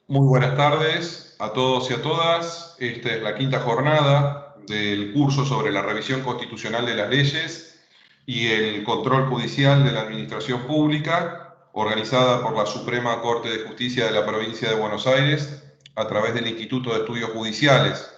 Muy buenas tardes a todos y a todas. Esta es la quinta jornada del curso sobre la revisión constitucional de las leyes y el control judicial de la administración pública, organizada por la Suprema Corte de Justicia de la Provincia de Buenos Aires a través del Instituto de Estudios Judiciales.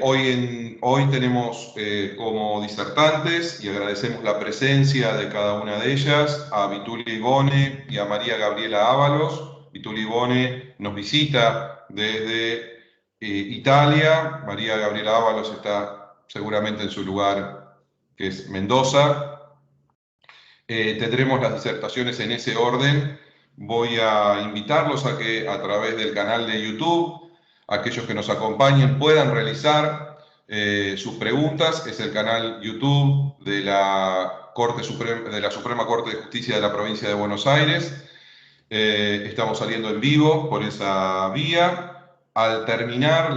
Hoy tenemos como disertantes, y agradecemos la presencia de cada una de ellas, a Vitulia Ivone y a María Gabriela Ábalos. Vitulia Ivone nos visita desde Italia. María Gabriela Ábalos está seguramente en su lugar, que es Mendoza. Tendremos las disertaciones en ese orden. Voy a invitarlos a que a través del canal de YouTube, aquellos que nos acompañen puedan realizar sus preguntas. Es el canal YouTube de la Suprema Corte de Justicia de la Provincia de Buenos Aires. Estamos saliendo en vivo por esa vía. Al terminar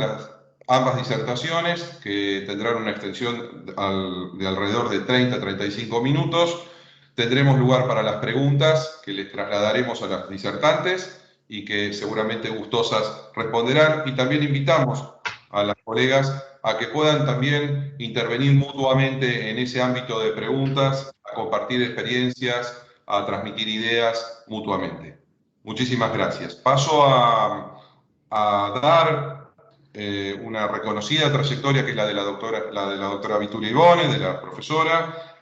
ambas disertaciones, que tendrán una extensión de alrededor de 30-35 minutos, tendremos lugar para las preguntas que les trasladaremos a las disertantes y que seguramente gustosas responderán. Y también invitamos a las colegas a que puedan también intervenir mutuamente en ese ámbito de preguntas, a compartir experiencias, a transmitir ideas mutuamente. Muchísimas gracias. Paso a dar una reconocida trayectoria, que es la de la doctora Vitulia Ivone, de la profesora.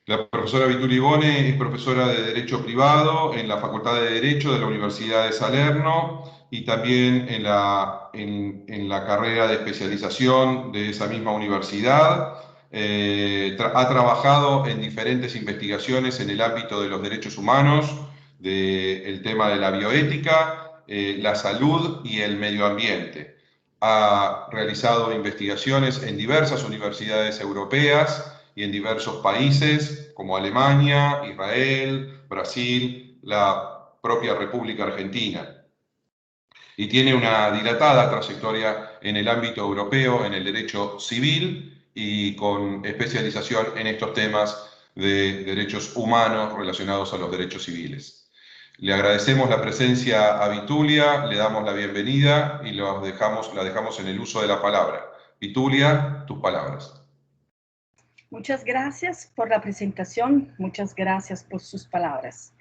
La profesora Vitulia Ivone es profesora de Derecho Privado en la Facultad de Derecho de la Universidad de Salerno y también en la carrera de especialización de esa misma universidad. Ha trabajado en diferentes investigaciones en el ámbito de los derechos humanos, del tema de la bioética, la salud y el medio ambiente. Ha realizado investigaciones en diversas universidades europeas y en diversos países como Alemania, Israel, Brasil, la propia República Argentina. Y tiene una dilatada trayectoria en el ámbito europeo, en el derecho civil y con especialización en estos temas de derechos humanos relacionados a los derechos civiles. Le agradecemos la presencia a Vitulia, le damos la bienvenida y la dejamos en el uso de la palabra. Vitulia, tus palabras. Muchas gracias por la presentación, muchas gracias por sus palabras.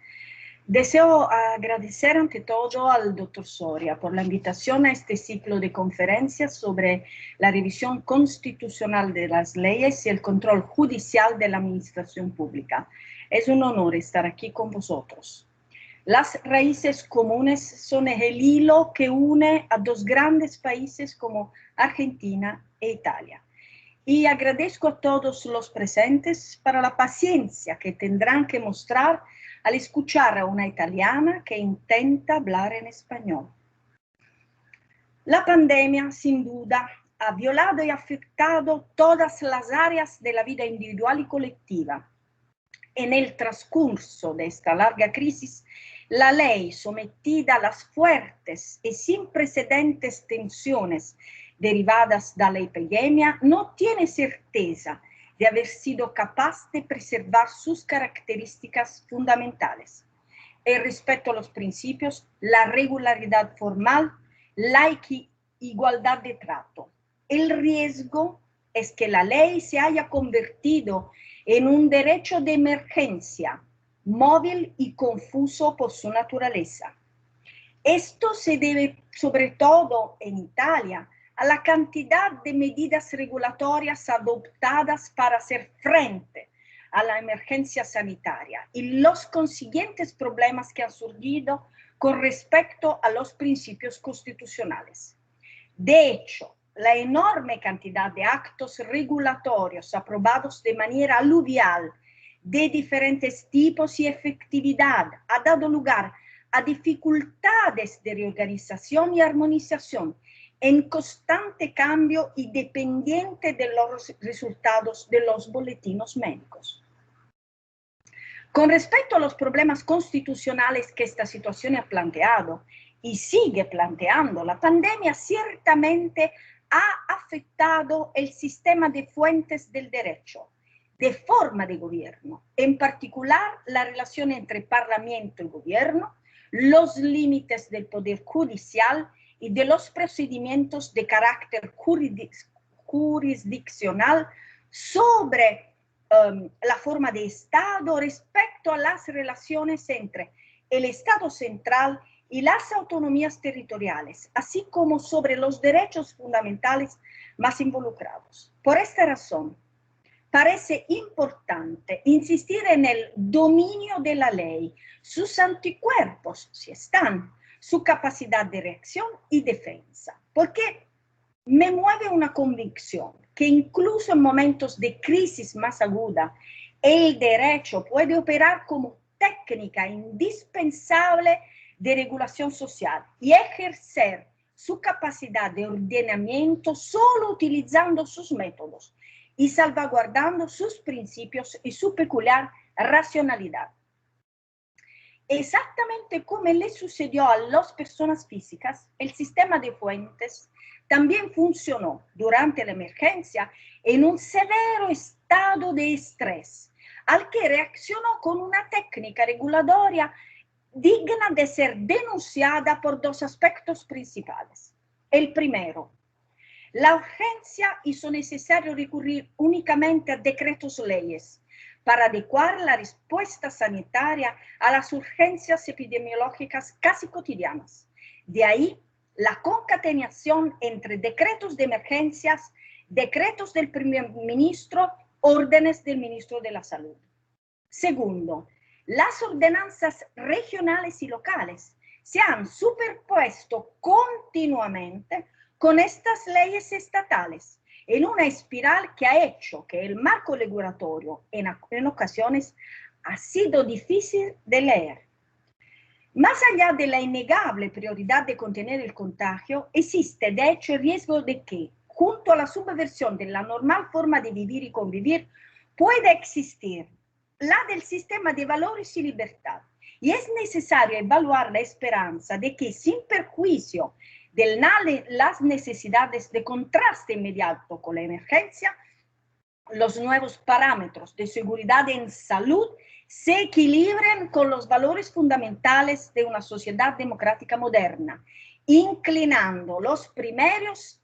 Deseo agradecer ante todo al Dr. Soria por la invitación a este ciclo de conferencias sobre la revisión constitucional de las leyes y el control judicial de la administración pública. Es un honor estar aquí con vosotros. Las raíces comunes son el hilo que une a dos grandes países como Argentina e Italia. Y agradezco a todos los presentes para la paciencia que tendrán que mostrar al escuchar a una italiana que intenta hablar en español. La pandemia, sin duda, ha violado y afectado todas las áreas de la vida individual y colectiva. En el transcurso de esta larga crisis, la ley, sometida a las fuertes y sin precedentes tensiones derivadas de la epidemia, no tiene certeza de haber sido capaz de preservar sus características fundamentales: el respeto a los principios, la regularidad formal, la igualdad de trato. El riesgo es que la ley se haya convertido en un derecho de emergencia, móvil y confuso por su naturaleza. Esto se debe, sobre todo en Italia, a la cantidad de medidas regulatorias adoptadas para hacer frente a la emergencia sanitaria y los consiguientes problemas que han surgido con respecto a los principios constitucionales. De hecho, la enorme cantidad de actos regulatorios aprobados de manera aluvial, de diferentes tipos y efectividad, ha dado lugar a dificultades de reorganización y armonización en constante cambio y dependiente de los resultados de los boletines médicos. Con respecto a los problemas constitucionales que esta situación ha planteado y sigue planteando, la pandemia ciertamente ha afectado el sistema de fuentes del derecho, de forma de gobierno, en particular la relación entre Parlamento y gobierno, los límites del poder judicial y de los procedimientos de carácter jurisdiccional sobre la forma de Estado respecto a las relaciones entre el Estado central y las autonomías territoriales, así como sobre los derechos fundamentales más involucrados. Por esta razón, parece importante insistir en el dominio de la ley, sus anticuerpos, si están, su capacidad de reacción y defensa, porque me mueve una convicción que incluso en momentos de crisis más aguda, el derecho puede operar como técnica indispensable de regulación social y ejercer su capacidad de ordenamiento solo utilizando sus métodos y salvaguardando sus principios y su peculiar racionalidad. Exactamente como le sucedió a las personas físicas, el sistema de fuentes también funcionó durante la emergencia en un severo estado de estrés, al que reaccionó con una técnica regulatoria digna de ser denunciada por dos aspectos principales. El primero, la urgencia hizo necesario recurrir únicamente a decretos leyes para adecuar la respuesta sanitaria a las urgencias epidemiológicas casi cotidianas. De ahí la concatenación entre decretos de emergencias, decretos del primer ministro, órdenes del ministro de la Salud. Segundo, las ordenanzas regionales y locales se han superpuesto continuamente con estas leyes estatales en una espiral que ha hecho que el marco regulatorio en ocasiones ha sido difícil de leer. Más allá de la innegable prioridad de contener el contagio, existe de hecho el riesgo de que, junto a la subversión de la normal forma de vivir y convivir, pueda existir la del sistema de valores y libertad. Y es necesario evaluar la esperanza de que, sin perjuicio de las necesidades de contraste inmediato con la emergencia, los nuevos parámetros de seguridad en salud se equilibren con los valores fundamentales de una sociedad democrática moderna, inclinando los primeros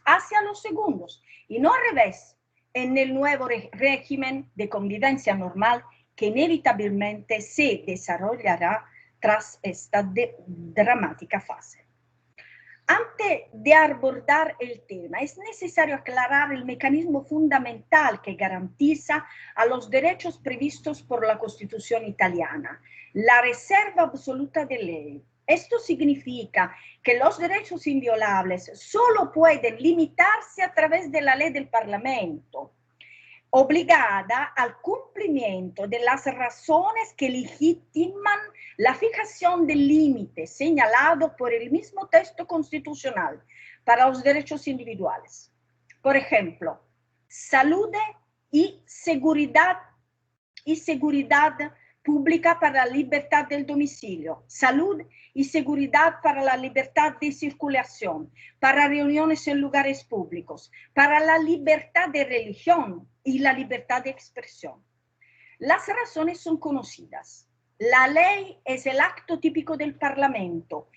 hacia los segundos y no al revés en el nuevo régimen de convivencia normal que inevitablemente se desarrollará tras esta dramática fase. Antes de abordar el tema, es necesario aclarar el mecanismo fundamental que garantiza a los derechos previstos por la Constitución italiana, la reserva absoluta de ley. Esto significa que los derechos inviolables solo pueden limitarse a través de la ley del Parlamento, obligada al cumplimiento de las razones que legitiman la fijación del límite señalado por el mismo texto constitucional para los derechos individuales. Por ejemplo, salud y seguridad pública para la libertad del domicilio, salud y seguridad para la libertad de circulación, para reuniones en lugares públicos, para la libertad de religión y la libertad de expresión. Las razones son conocidas. La ley es el acto típico del Parlamento,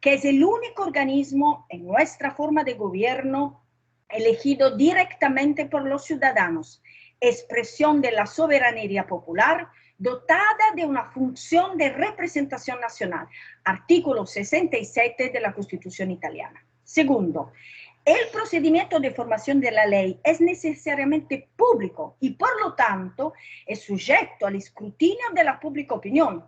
que es el único organismo en nuestra forma de gobierno elegido directamente por los ciudadanos, expresión de la soberanía popular, dotada de una función de representación nacional, artículo 67 de la Constitución italiana. Segundo, el procedimiento de formación de la ley es necesariamente público y por lo tanto es sujeto al escrutinio de la pública opinión.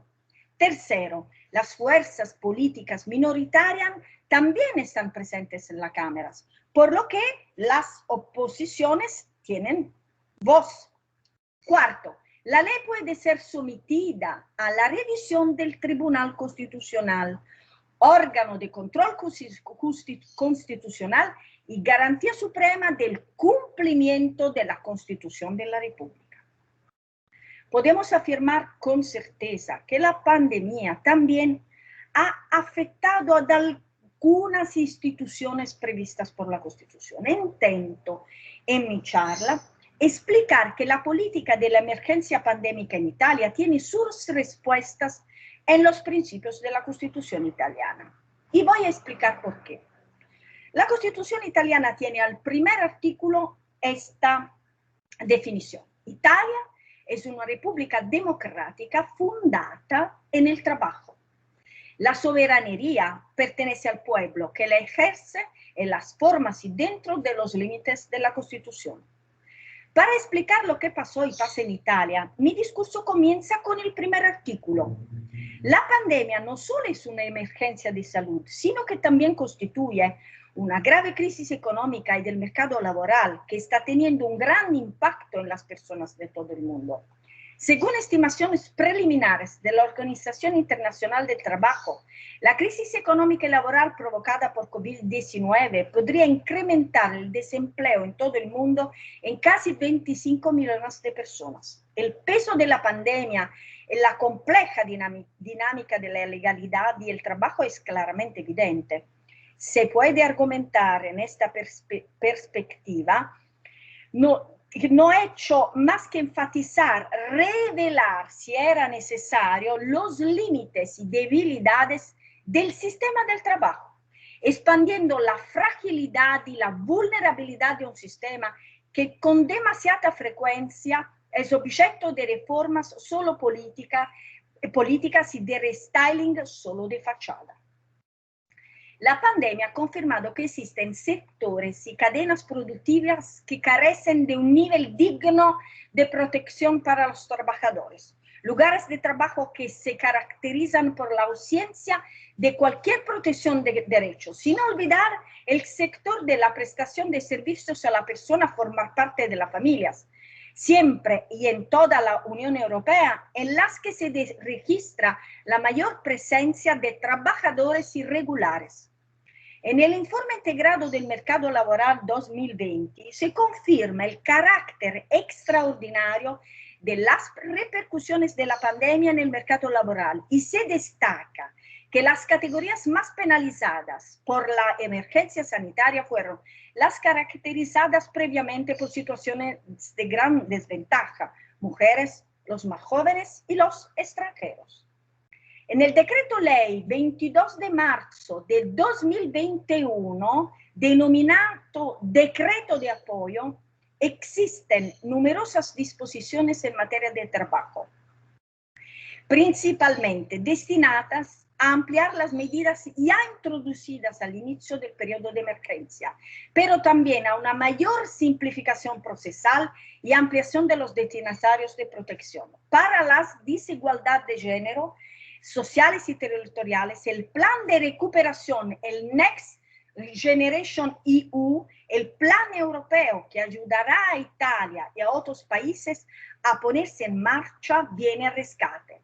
Tercero, las fuerzas políticas minoritarias también están presentes en las cámaras, por lo que las oposiciones tienen voz. Cuarto, la ley puede ser sometida a la revisión del Tribunal Constitucional, órgano de control constitucional y garantía suprema del cumplimiento de la Constitución de la República. Podemos afirmar con certeza que la pandemia también ha afectado a algunas instituciones previstas por la Constitución. Intento en mi charla explicar que la política de la emergencia pandémica en Italia tiene sus respuestas en los principios de la Constitución italiana. Y voy a explicar por qué. La Constitución italiana tiene al primer artículo esta definición. Italia es una república democrática fundada en el trabajo. La soberanía pertenece al pueblo que la ejerce en las formas y dentro de los límites de la Constitución. Para explicar lo que pasó y pasa en Italia, mi discurso comienza con el primer artículo. La pandemia no solo es una emergencia de salud, sino que también constituye una grave crisis económica y del mercado laboral que está teniendo un gran impacto en las personas de todo el mundo. Según estimaciones preliminares de la Organización Internacional del Trabajo, la crisis económica y laboral provocada por COVID-19 podría incrementar el desempleo en todo el mundo en casi 25 millones de personas. El peso de la pandemia en la compleja dinámica de la legalidad y el trabajo es claramente evidente. Se puede argumentar en esta perspectiva, no he hecho más que enfatizar, revelar si era necesario los límites y debilidades del sistema del trabajo, expandiendo la fragilidad y la vulnerabilidad de un sistema que con demasiada frecuencia es objeto de reformas solo políticas y de restyling solo de fachada. La pandemia ha confirmado que existen sectores y cadenas productivas que carecen de un nivel digno de protección para los trabajadores. Lugares de trabajo que se caracterizan por la ausencia de cualquier protección de derechos, sin olvidar el sector de la prestación de servicios a la persona formar parte de las familias, siempre y en toda la Unión Europea, en las que se registra la mayor presencia de trabajadores irregulares. En el informe integrado del mercado laboral 2020 se confirma el carácter extraordinario de las repercusiones de la pandemia en el mercado laboral y se destaca que las categorías más penalizadas por la emergencia sanitaria fueron las caracterizadas previamente por situaciones de gran desventaja, mujeres, los más jóvenes y los extranjeros. En el decreto ley 22 de marzo del 2021, denominado Decreto de Apoyo, existen numerosas disposiciones en materia de trabajo, principalmente destinadas a ampliar las medidas ya introducidas al inicio del periodo de emergencia, pero también a una mayor simplificación procesal y ampliación de los destinatarios de protección. Para las desigualdades de género, sociales y territoriales, el plan de recuperación, el Next Generation EU, el plan europeo que ayudará a Italia y a otros países a ponerse en marcha, viene a rescate.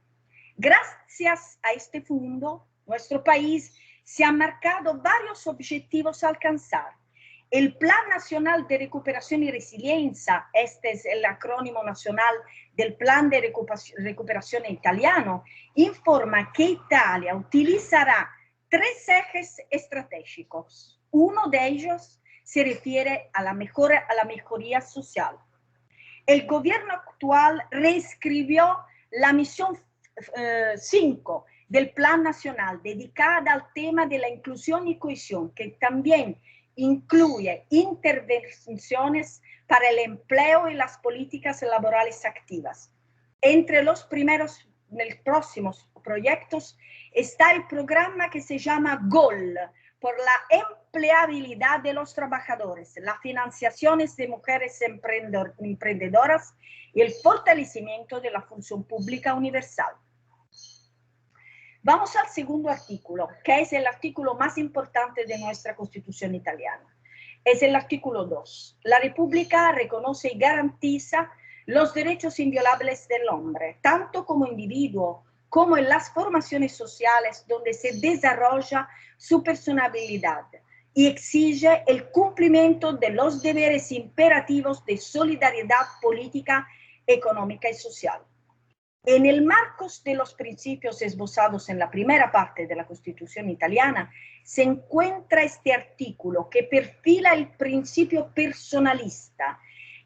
Gracias a este fondo, nuestro país se ha marcado varios objetivos a alcanzar. El Plan Nacional de Recuperación y Resiliencia, este es el acrónimo nacional del Plan de Recuperación italiano, informa que Italia utilizará 3 ejes estratégicos. Uno de ellos se refiere a la mejoría social. El gobierno actual reescribió la misión 5 del Plan Nacional, dedicada al tema de la inclusión y cohesión, que también incluye intervenciones para el empleo y las políticas laborales activas. Entre los próximos proyectos está el programa que se llama GOL, por la empleabilidad de los trabajadores, las financiaciones de mujeres emprendedoras y el fortalecimiento de la función pública universal. Vamos al segundo artículo, que es el artículo más importante de nuestra Constitución italiana. Es el artículo 2. La República reconoce y garantiza los derechos inviolables del hombre, tanto como individuo como en las formaciones sociales donde se desarrolla su personalidad, y exige el cumplimiento de los deberes imperativos de solidaridad política, económica y social. En el marco de los principios esbozados en la primera parte de la Constitución italiana, se encuentra este artículo que perfila el principio personalista,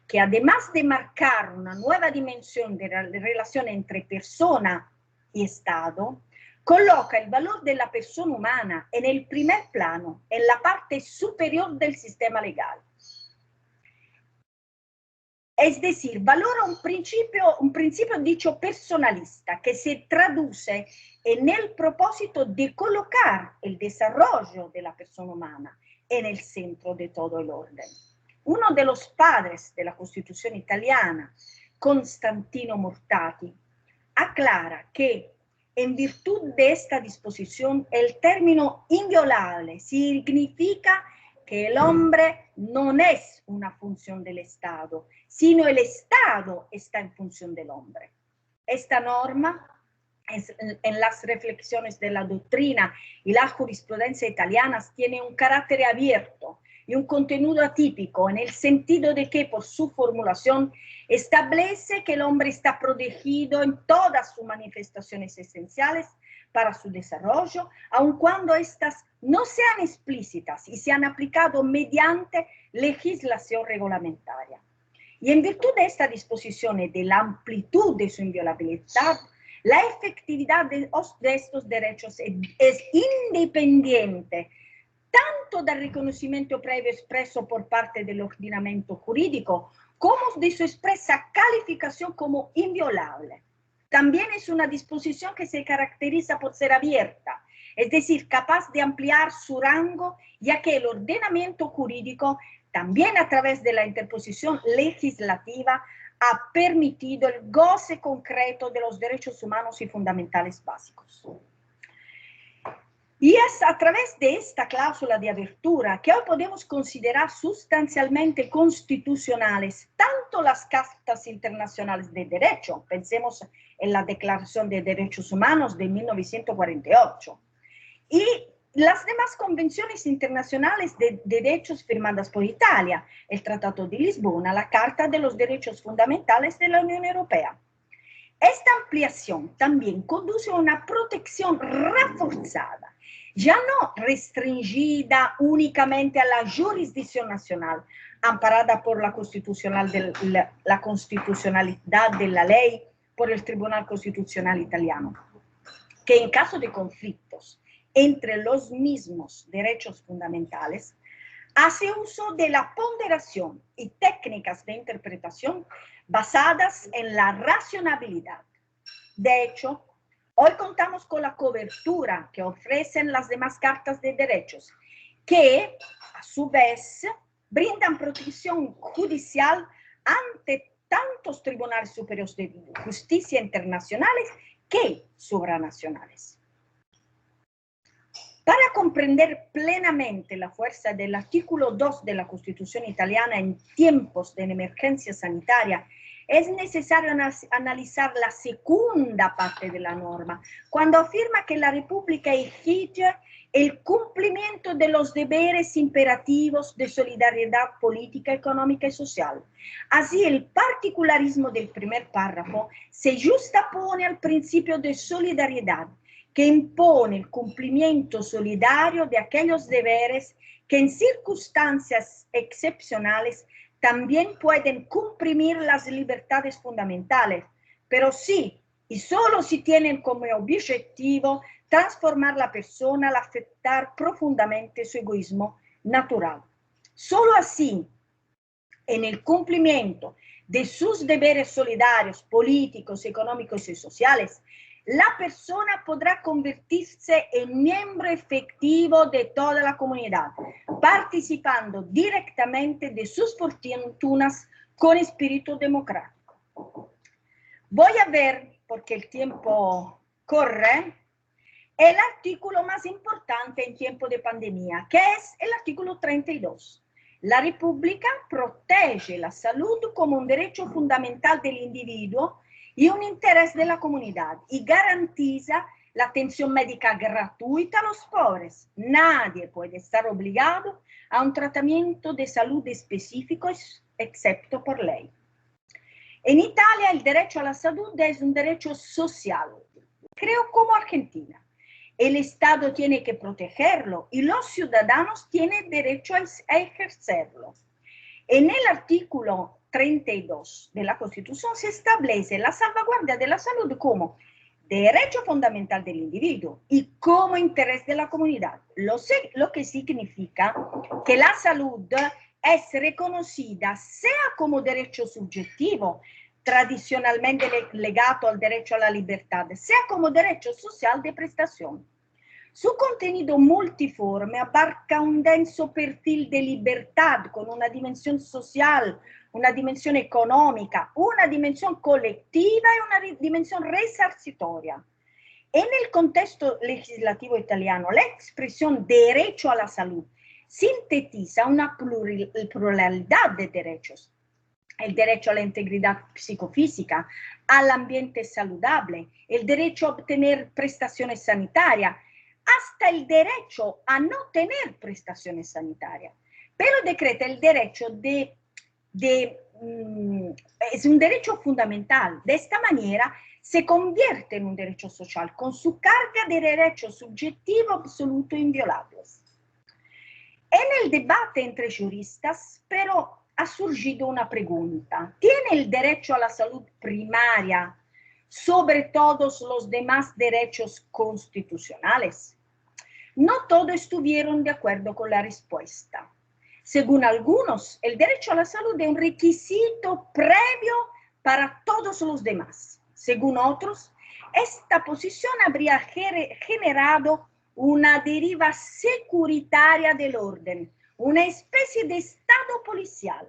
que además de marcar una nueva dimensión de la relación entre persona y Estado, coloca el valor de la persona humana en el primer plano, en la parte superior del sistema legal. Es decir, valora un principio dicho personalista que se traduce en el propósito de colocar el desarrollo de la persona humana en el centro de todo el orden. Uno de los padres de la Constitución italiana, Constantino Mortati, aclara que en virtud de esta disposición el término inviolable significa que el hombre no es una función del Estado, sino el Estado está en función del hombre. Esta norma, en las reflexiones de la doctrina y la jurisprudencia italianas, tiene un carácter abierto y un contenido atípico, en el sentido de que por su formulación establece que el hombre está protegido en todas sus manifestaciones esenciales para su desarrollo, aun cuando éstas no sean explícitas y sean aplicadas mediante legislación reglamentaria. Y en virtud de esta disposición y de la amplitud de su inviolabilidad, la efectividad de estos derechos es independiente tanto del reconocimiento previo expreso por parte del ordenamiento jurídico como de su expresa calificación como inviolable. También es una disposición que se caracteriza por ser abierta, es decir, capaz de ampliar su rango, ya que el ordenamiento jurídico, también a través de la interposición legislativa, ha permitido el goce concreto de los derechos humanos y fundamentales básicos. Y es a través de esta cláusula de abertura que hoy podemos considerar sustancialmente constitucionales tanto las cartas internacionales de derecho, pensemos en la Declaración de Derechos Humanos de 1948, y las demás convenciones internacionales de derechos firmadas por Italia, el Tratado de Lisbona, la Carta de los Derechos Fundamentales de la Unión Europea. Esta ampliación también conduce a una protección reforzada, ya no restringida únicamente a la jurisdicción nacional, amparada por la constitucionalidad de la ley por el Tribunal Constitucional Italiano, que en caso de conflictos entre los mismos derechos fundamentales, hace uso de la ponderación y técnicas de interpretación basadas en la racionalidad. De hecho, hoy contamos con la cobertura que ofrecen las demás cartas de derechos, que a su vez brindan protección judicial ante tantos tribunales superiores de justicia internacionales que supranacionales. Para comprender plenamente la fuerza del artículo 2 de la Constitución italiana en tiempos de emergencia sanitaria, es necesario analizar la segunda parte de la norma, cuando afirma que la República exige el cumplimiento de los deberes imperativos de solidaridad política, económica y social. Así, el particularismo del primer párrafo se justapone al principio de solidaridad, que impone el cumplimiento solidario de aquellos deberes que en circunstancias excepcionales también pueden comprimir las libertades fundamentales, pero sí y solo si tienen como objetivo transformar la persona al afectar profundamente su egoísmo natural. Solo así, en el cumplimiento de sus deberes solidarios, políticos, económicos y sociales, la persona podrá convertirse en miembro efectivo de toda la comunidad, participando directamente de sus fortunas con espíritu democrático. Voy a ver, porque el tiempo corre, el artículo más importante en tiempo de pandemia, que es el artículo 32. La República protege la salud como un derecho fundamental del individuo y un interés de la comunidad, y garantiza la atención médica gratuita a los pobres. Nadie puede estar obligado a un tratamiento de salud específico excepto por ley. En Italia el derecho a la salud es un derecho social, creo como Argentina. El Estado tiene que protegerlo y los ciudadanos tienen derecho a ejercerlo. En el artículo 32 de la Constitución se establece la salvaguardia de la salud como derecho fundamental del individuo y como interés de la comunidad, lo que significa que la salud es reconocida sea como derecho subjetivo, tradicionalmente legado al derecho a la libertad, sea como derecho social de prestación. Su contenido multiforme abarca un denso perfil de libertad con una dimensión social, una dimensión económica, una dimensión colectiva y una dimensión resarcitoria. En el contexto legislativo italiano, la expresión derecho a la salud sintetiza una pluralidad de derechos. El derecho a la integridad psicofísica, al ambiente saludable, el derecho a obtener prestaciones sanitarias, hasta el derecho a no tener prestaciones sanitarias. Pero decreta el derecho es un derecho fundamental. De esta manera se convierte en un derecho social con su carga de derecho subjetivo absoluto e inviolables. En el debate entre juristas, pero ha surgido una pregunta. ¿Tiene el derecho a la salud primaria sobre todos los demás derechos constitucionales? No todos estuvieron de acuerdo con la respuesta. Según algunos, el derecho a la salud es un requisito previo para todos los demás. Según otros, esta posición habría generado una deriva securitaria del orden, una especie de estado policial.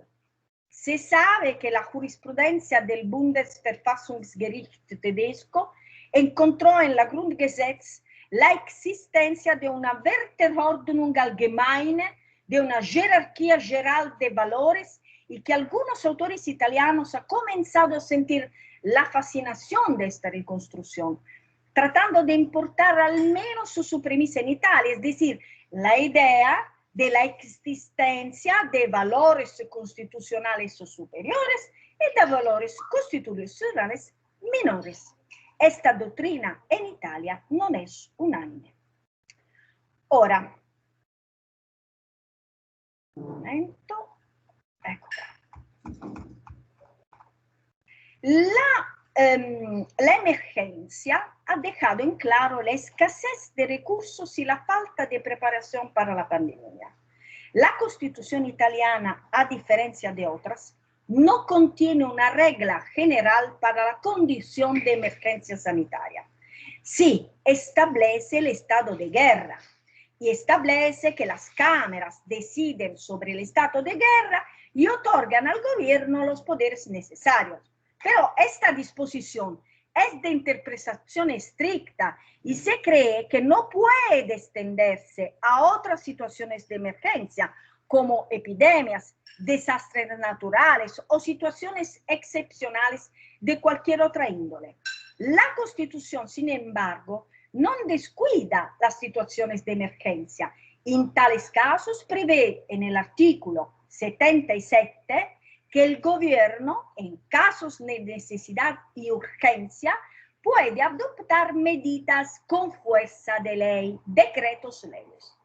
Se sabe que la jurisprudencia del Bundesverfassungsgericht tedesco encontró en la Grundgesetz la existencia de una Werteordnung allgemeine, de una jerarquía general de valores, y que algunos autores italianos han comenzado a sentir la fascinación de esta reconstrucción, tratando de importar al menos su premisa en Italia, es decir, la idea de la existencia de valores constitucionales superiores y de valores constitucionales menores. Esta doctrina en Italia non è unanime. Ora, un momento, ecco qua. La emergencia ha dejado en claro la escasez de recursos y la falta de preparación para la pandemia. La Constitución italiana, a diferencia de otras, no contiene una regla general para la condición de emergencia sanitaria. Sí, establece el estado de guerra y establece que las cámaras deciden sobre el estado de guerra y otorgan al gobierno los poderes necesarios. Pero esta disposición es de interpretación estricta y se cree que no puede extenderse a otras situaciones de emergencia como epidemias, desastres naturales o situaciones excepcionales de cualquier otra índole. La Constitución, sin embargo, no descuida las situaciones de emergencia. En tales casos prevé en el artículo 77 que el gobierno, en casos de necesidad y urgencia, puede adoptar medidas con fuerza de ley, decretos leyes.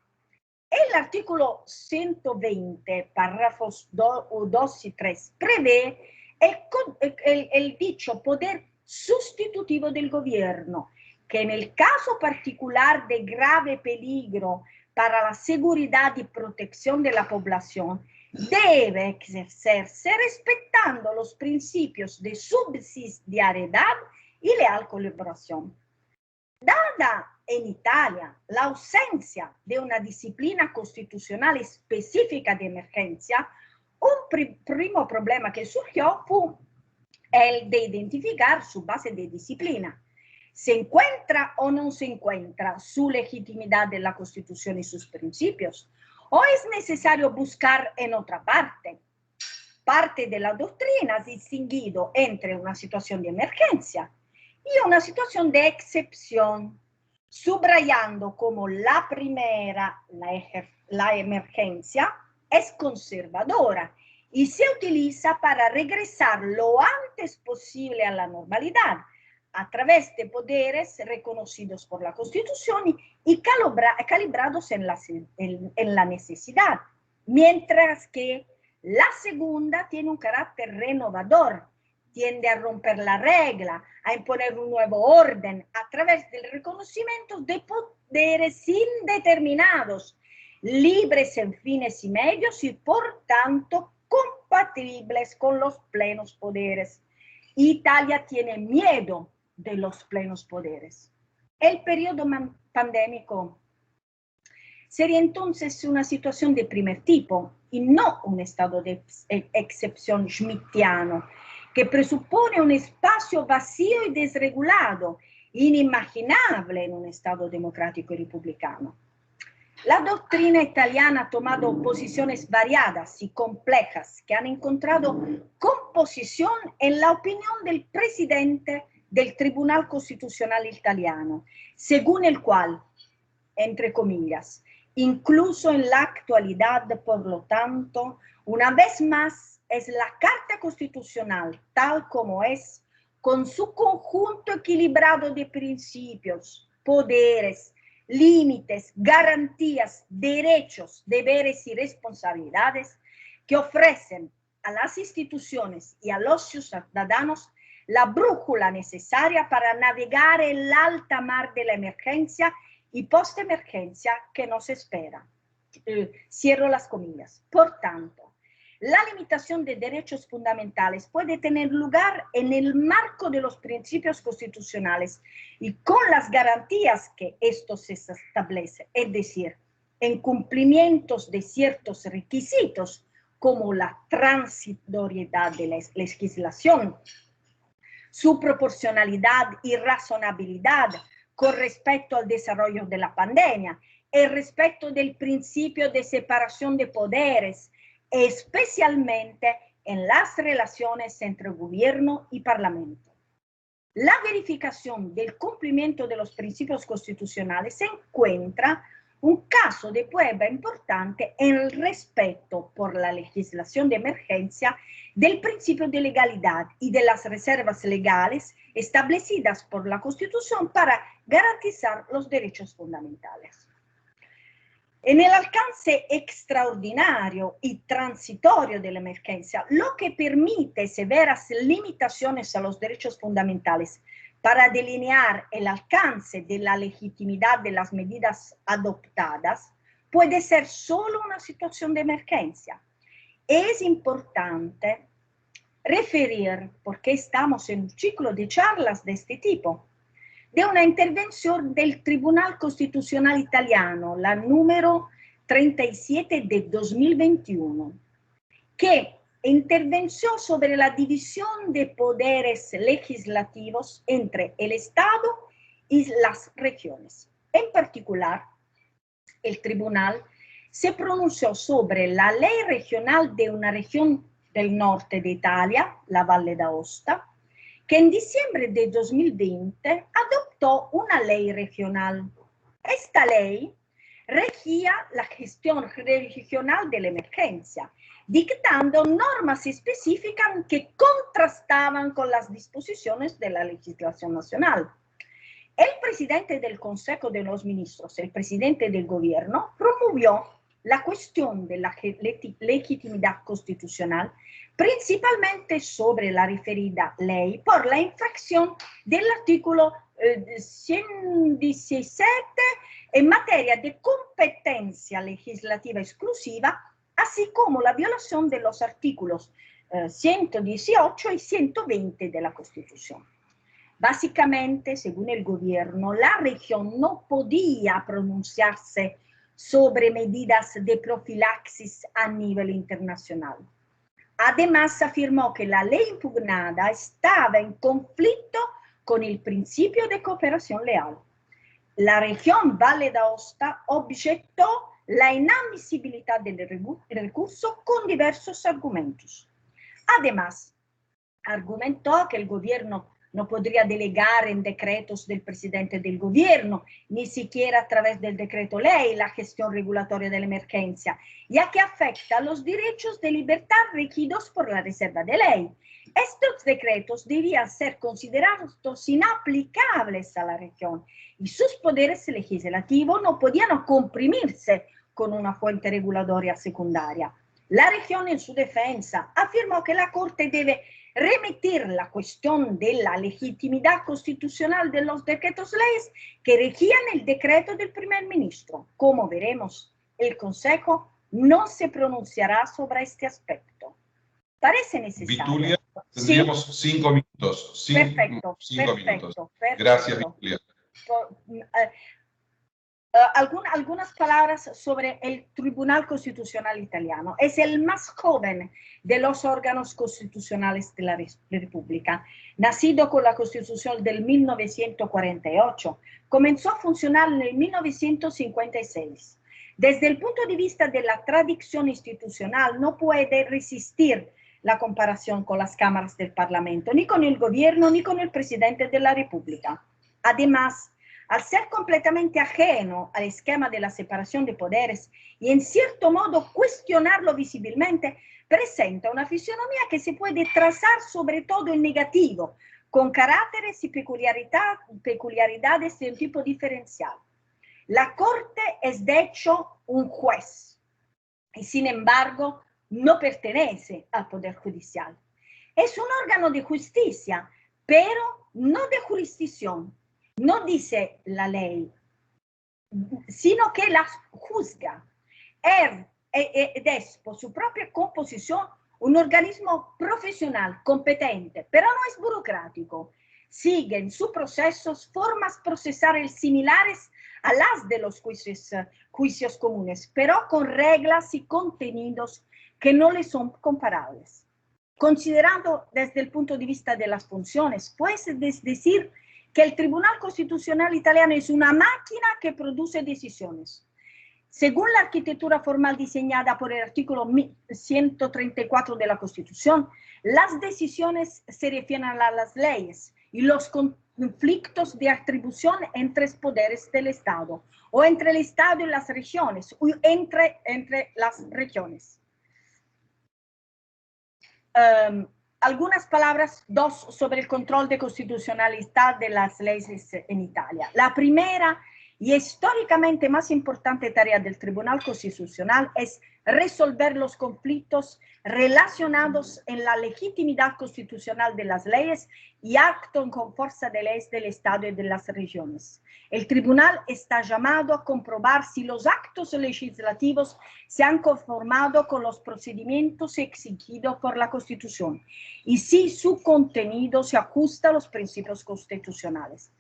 El artículo 120, párrafos 2 y 3, prevé el dicho poder sustitutivo del gobierno, que en el caso particular de grave peligro para la seguridad y protección de la población, debe ejercerse respetando los principios de subsidiariedad y leal colaboración. Dada en Italia la ausencia de una disciplina constitucional específica de emergencia, un primo problema que surgió fue el de identificar su base de disciplina. ¿Se encuentra o no se encuentra su legitimidad en la Constitución y sus principios? ¿O es necesario buscar en otra parte? Parte de la doctrina ha distinguido entre una situación de emergencia y una situación de excepción, subrayando como la primera, la emergencia, es conservadora y se utiliza para regresar lo antes posible a la normalidad, a través de poderes reconocidos por la Constitución y calibrados en la necesidad, mientras que la segunda tiene un carácter renovador tiende a romper la regla, a imponer un nuevo orden a través del reconocimiento de poderes indeterminados, libres en fines y medios y por tanto compatibles con los plenos poderes. Italia tiene miedo de los plenos poderes. El periodo pandémico sería entonces una situación de primer tipo y no un estado de excepción schmittiano que presupone un espacio vacío y desregulado, inimaginable en un estado democrático y republicano. La doctrina italiana ha tomado posiciones variadas y complejas que han encontrado composición en la opinión del presidente del Tribunal Constitucional italiano, según el cual, entre comillas, incluso en la actualidad, por lo tanto, una vez más, es la Carta Constitucional, tal como es, con su conjunto equilibrado de principios, poderes, límites, garantías, derechos, deberes y responsabilidades, que ofrecen a las instituciones y a los ciudadanos la brújula necesaria para navegar el alta mar de la emergencia y post-emergencia que nos espera. Cierro las comillas. Por tanto, la limitación de derechos fundamentales puede tener lugar en el marco de los principios constitucionales y con las garantías que estos se establecen, es decir, en cumplimientos de ciertos requisitos como la transitoriedad de la legislación, su proporcionalidad y razonabilidad con respecto al desarrollo de la pandemia, el respecto del principio de separación de poderes, especialmente en las relaciones entre gobierno y parlamento. La verificación del cumplimiento de los principios constitucionales se encuentra un caso de prueba importante en el respeto por la legislación de emergencia del principio de legalidad y de las reservas legales establecidas por la Constitución para garantizar los derechos fundamentales. En el alcance extraordinario y transitorio de la emergencia, lo que permite severas limitaciones a los derechos fundamentales para delinear el alcance de la legitimidad de las medidas adoptadas, puede ser solo una situación de emergencia. Es importante referir, porque estamos en un ciclo de charlas de este tipo, de una intervención del Tribunal Constitucional Italiano, la número 37 de 2021, que intervenció sobre la división de poderes legislativos entre el Estado y las regiones. En particular, el tribunal se pronunció sobre la ley regional de una región del norte de Italia, la Valle d'Aosta, que en diciembre de 2020 adoptó una ley regional. Esta ley regía la gestión regional de la emergencia, dictando normas específicas que contrastaban con las disposiciones de la legislación nacional. El presidente del Consejo de los Ministros, el presidente del gobierno, promovió la cuestión de la legitimidad constitucional, principalmente sobre la referida ley por la infracción del artículo 117 en materia de competencia legislativa exclusiva, así como la violación de los artículos 118 y 120 de la Constitución. Básicamente, según el gobierno, la región no podía pronunciarse sobre medidas de profilaxis a nivel internacional. Además, afirmó que la ley impugnada estaba en conflicto con el principio de cooperación leal. La región Valle d'Aosta objetó la inadmisibilidad del recurso con diversos argumentos. Además, argumentó que el gobierno no podría delegar en decretos del presidente del gobierno, ni siquiera a través del decreto ley, la gestión regulatoria de la emergencia, ya que afecta a los derechos de libertad regidos por la reserva de ley. Estos decretos debían ser considerados inaplicables a la región y sus poderes legislativos no podían comprimirse con una fuente regulatoria secundaria. La región en su defensa afirmó que la Corte debe remitir la cuestión de la legitimidad constitucional de los decretos leyes que regían el decreto del primer ministro. Como veremos, el Consejo no se pronunciará sobre este aspecto. ¿Parece necesario? Vitulia, tendríamos ¿sí? 5 minutos. Perfecto, cinco perfecto, minutos. perfecto. Gracias, Vitulia. Algunas palabras sobre el Tribunal Constitucional Italiano. Es el más joven de los órganos constitucionales de la República. Nacido con la Constitución del 1948, comenzó a funcionar en el 1956. Desde el punto de vista de la tradición institucional, no puede resistir la comparación con las cámaras del Parlamento, ni con el gobierno, ni con el presidente de la República. Además, al ser completamente ajeno al esquema de la separación de poderes y en cierto modo cuestionarlo visiblemente, presenta una fisionomía que se puede trazar sobre todo en negativo, con caracteres y peculiaridades de un tipo diferencial. La Corte es de hecho un juez y sin embargo no pertenece al Poder Judicial. Es un órgano de justicia, pero no de jurisdicción. No dice la ley, sino que la juzga. Es, por su propia composición, un organismo profesional, competente, pero no es burocrático. Sigue en sus procesos formas procesales similares a las de los juicios comunes, pero con reglas y contenidos que no le son comparables. Considerando desde el punto de vista de las funciones, puede decir que el Tribunal Constitucional Italiano es una máquina que produce decisiones. Según la arquitectura formal diseñada por el artículo 134 de la Constitución, las decisiones se refieren a las leyes y los conflictos de atribución entre los poderes del Estado, o entre el Estado y las regiones, o entre las regiones. Algunas palabras, dos, sobre el control de constitucionalidad de las leyes en Italia. La primera y históricamente más importante tarea del Tribunal Constitucional es resolver los conflictos relacionados en la legitimidad constitucional de las leyes y actos con fuerza de leyes del Estado y de las regiones. El Tribunal está llamado a comprobar si los actos legislativos se han conformado con los procedimientos exigidos por la Constitución y si su contenido se ajusta a los principios constitucionales.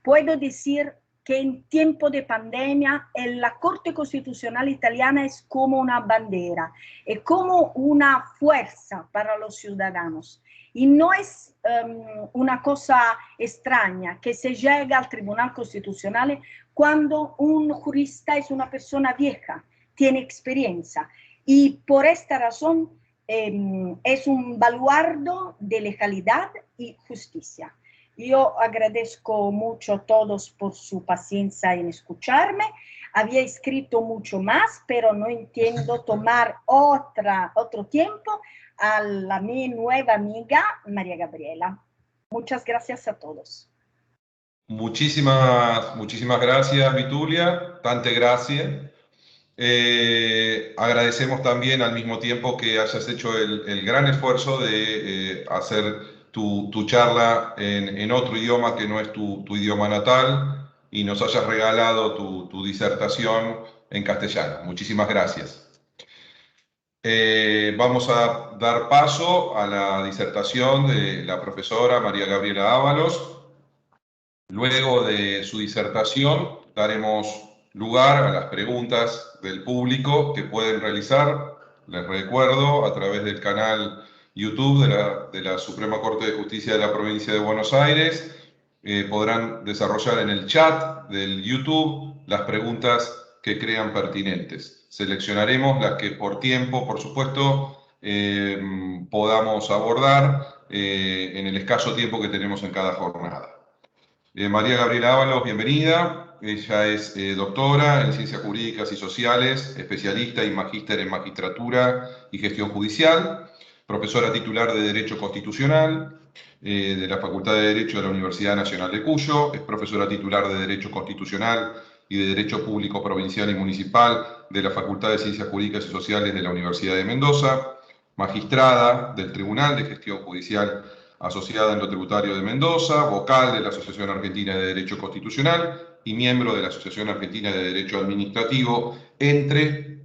Puedo decir que en tiempo de pandemia la Corte Constitucional Italiana es como una bandera, es como una fuerza para los ciudadanos. Y no es una cosa extraña que se llega al Tribunal Constitucional cuando un jurista es una persona vieja, tiene experiencia. Y por esta razón es un baluardo de legalidad y justicia. Yo agradezco mucho a todos por su paciencia en escucharme. Había escrito mucho más, pero no entiendo tomar otro tiempo a mi nueva amiga María Gabriela. Muchas gracias a todos. Muchísimas gracias, Vitulia. Tante gracias. Agradecemos también al mismo tiempo que hayas hecho el gran esfuerzo de hacer tu charla en otro idioma que no es tu idioma natal y nos hayas regalado tu disertación en castellano. Muchísimas gracias. Vamos a dar paso a la disertación de la profesora María Gabriela Ábalos. Luego de su disertación daremos lugar a las preguntas del público que pueden realizar, les recuerdo, a través del canal YouTube de la Suprema Corte de Justicia de la Provincia de Buenos Aires. Podrán desarrollar en el chat del YouTube las preguntas que crean pertinentes. Seleccionaremos las que por tiempo, por supuesto, podamos abordar en el escaso tiempo que tenemos en cada jornada. María Gabriela Ábalos, bienvenida. Ella es doctora en Ciencias Jurídicas y Sociales, especialista y magíster en Magistratura y Gestión Judicial, profesora titular de Derecho Constitucional de la Facultad de Derecho de la Universidad Nacional de Cuyo, es profesora titular de Derecho Constitucional y de Derecho Público Provincial y Municipal de la Facultad de Ciencias Jurídicas y Sociales de la Universidad de Mendoza, magistrada del Tribunal de Gestión Judicial asociada en lo tributario de Mendoza, vocal de la Asociación Argentina de Derecho Constitucional y miembro de la Asociación Argentina de Derecho Administrativo, entre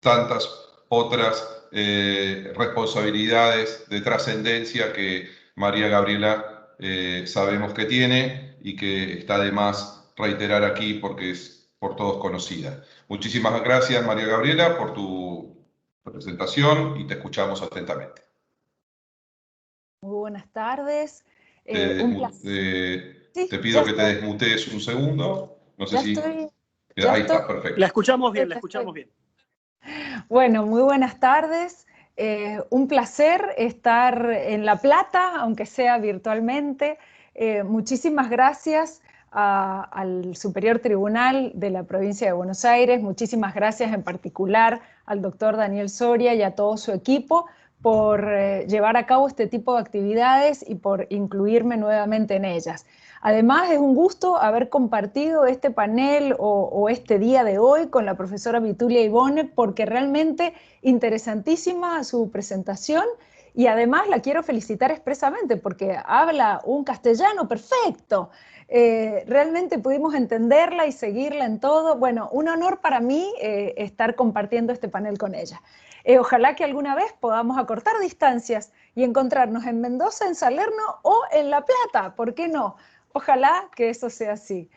tantas otras responsabilidades de trascendencia que María Gabriela sabemos que tiene y que está de más reiterar aquí porque es por todos conocida. Muchísimas gracias, María Gabriela, por tu presentación y te escuchamos atentamente. Muy buenas tardes. Un placer. Te pido que te desmutees un segundo. No sé si... Ahí está, perfecto. La escuchamos bien, la escuchamos bien. Bueno, muy buenas tardes. Un placer estar en La Plata, aunque sea virtualmente. Muchísimas gracias al Superior Tribunal de la Provincia de Buenos Aires. Muchísimas gracias en particular al doctor Daniel Soria y a todo su equipo por llevar a cabo este tipo de actividades y por incluirme nuevamente en ellas. Además, es un gusto haber compartido este panel o este día de hoy con la profesora Vitulia Ibone, porque realmente interesantísima su presentación y además la quiero felicitar expresamente porque habla un castellano perfecto. Realmente pudimos entenderla y seguirla en todo. Bueno, un honor para mí estar compartiendo este panel con ella. Ojalá que alguna vez podamos acortar distancias y encontrarnos en Mendoza, en Salerno o en La Plata, ¿por qué no? Ojalá que eso sea así.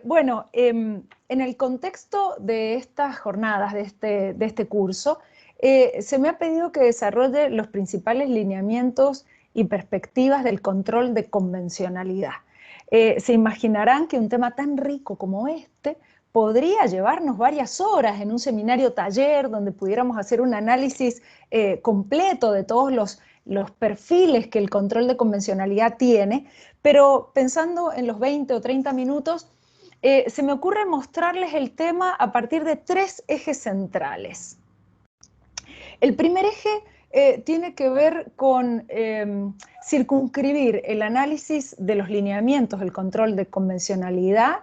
Bueno, en el contexto de estas jornadas, de este curso, se me ha pedido que desarrolle los principales lineamientos y perspectivas del control de convencionalidad. Se imaginarán que un tema tan rico como este podría llevarnos varias horas en un seminario taller donde pudiéramos hacer un análisis completo de todos los perfiles que el control de convencionalidad tiene, pero pensando en los 20 o 30 minutos, se me ocurre mostrarles el tema a partir de 3 ejes centrales. El primer eje tiene que ver con circunscribir el análisis de los lineamientos del control de convencionalidad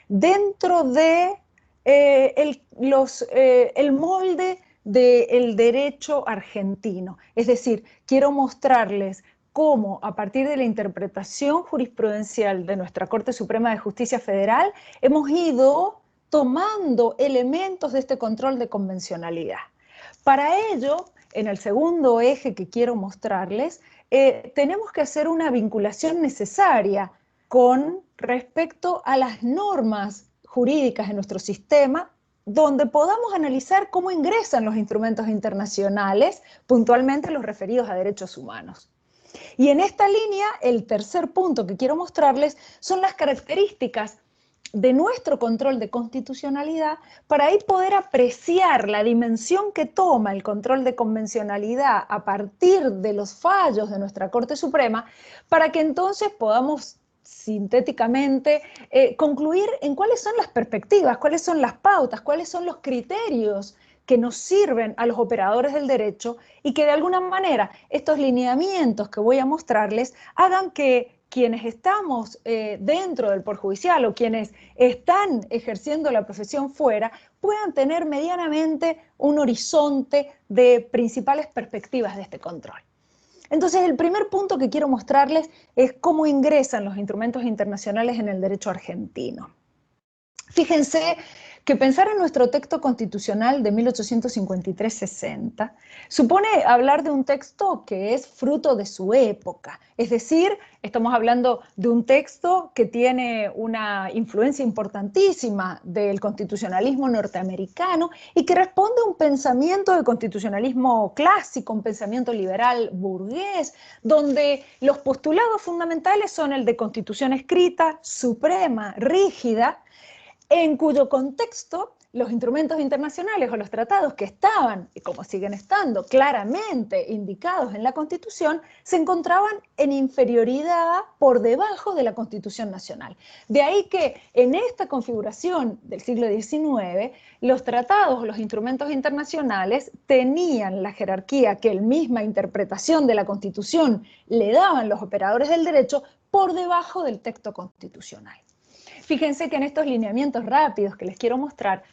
dentro de el molde del derecho argentino. Es decir, quiero mostrarles cómo a partir de la interpretación jurisprudencial de nuestra Corte Suprema de Justicia Federal hemos ido tomando elementos de este control de convencionalidad. Para ello, en el segundo eje que quiero mostrarles, tenemos que hacer una vinculación necesaria con respecto a las normas jurídicas en nuestro sistema, donde podamos analizar cómo ingresan los instrumentos internacionales, puntualmente los referidos a derechos humanos. Y en esta línea, el tercer punto que quiero mostrarles son las características de nuestro control de constitucionalidad para ahí poder apreciar la dimensión que toma el control de convencionalidad a partir de los fallos de nuestra Corte Suprema, para que entonces podamos sintéticamente concluir en cuáles son las perspectivas, cuáles son las pautas, cuáles son los criterios que nos sirven a los operadores del derecho y que de alguna manera estos lineamientos que voy a mostrarles hagan que quienes estamos dentro del Poder Judicial o quienes están ejerciendo la profesión fuera puedan tener medianamente un horizonte de principales perspectivas de este control. Entonces, el primer punto que quiero mostrarles es cómo ingresan los instrumentos internacionales en el derecho argentino. Fíjense que pensar en nuestro texto constitucional de 1853-60 supone hablar de un texto que es fruto de su época. Es decir, estamos hablando de un texto que tiene una influencia importantísima del constitucionalismo norteamericano y que responde a un pensamiento de constitucionalismo clásico, un pensamiento liberal burgués, donde los postulados fundamentales son el de constitución escrita, suprema, rígida, en cuyo contexto los instrumentos internacionales o los tratados que estaban, y como siguen estando, claramente indicados en la Constitución, se encontraban en inferioridad por debajo de la Constitución Nacional. De ahí que en esta configuración del siglo XIX, los tratados o los instrumentos internacionales tenían la jerarquía que la misma interpretación de la Constitución le daban los operadores del derecho por debajo del texto constitucional. Fíjense que en estos lineamientos rápidos que les quiero mostrar,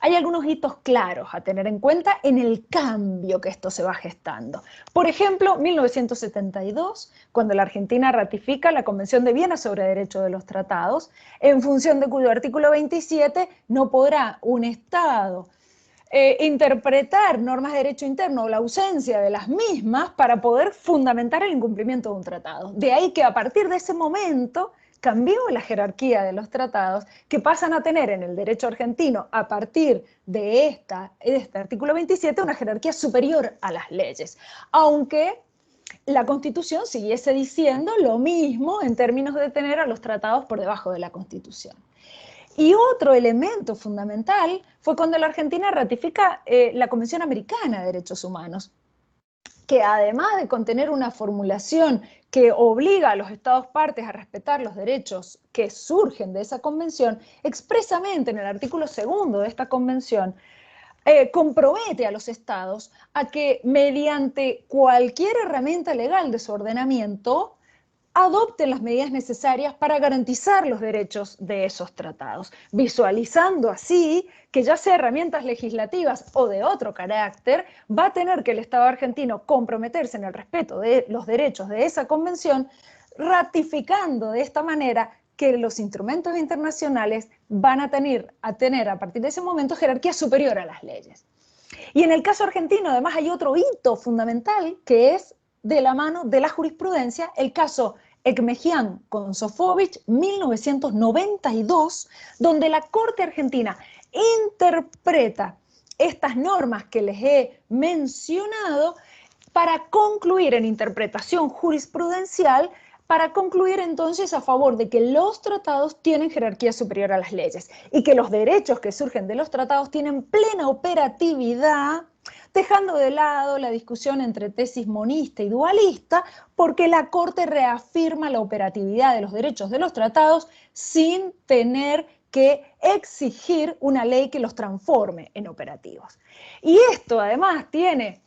hay algunos hitos claros a tener en cuenta en el cambio que esto se va gestando. Por ejemplo, 1972, cuando la Argentina ratifica la Convención de Viena sobre Derecho de los Tratados, en función de cuyo artículo 27 no podrá un Estado interpretar normas de derecho interno o la ausencia de las mismas para poder fundamentar el incumplimiento de un tratado. De ahí que a partir de ese momento cambió la jerarquía de los tratados, que pasan a tener en el derecho argentino, a partir de este artículo 27, una jerarquía superior a las leyes, aunque la Constitución siguiese diciendo lo mismo en términos de tener a los tratados por debajo de la Constitución. Y otro elemento fundamental fue cuando la Argentina ratifica la Convención Americana de Derechos Humanos, que además de contener una formulación que obliga a los Estados partes a respetar los derechos que surgen de esa convención, expresamente en el artículo 2 de esta convención, compromete a los Estados a que mediante cualquier herramienta legal de su ordenamiento adopten las medidas necesarias para garantizar los derechos de esos tratados, visualizando así que ya sea herramientas legislativas o de otro carácter, va a tener que el Estado argentino comprometerse en el respeto de los derechos de esa convención, ratificando de esta manera que los instrumentos internacionales van a tener a partir de ese momento jerarquía superior a las leyes. Y en el caso argentino además hay otro hito fundamental que es de la mano de la jurisprudencia, el caso Ekmejian con Sofovich, 1992, donde la Corte Argentina interpreta estas normas que les he mencionado para concluir en interpretación jurisprudencial, para concluir entonces a favor de que los tratados tienen jerarquía superior a las leyes y que los derechos que surgen de los tratados tienen plena operatividad, dejando de lado la discusión entre tesis monista y dualista, porque la Corte reafirma la operatividad de los derechos de los tratados sin tener que exigir una ley que los transforme en operativos. Y esto además tiene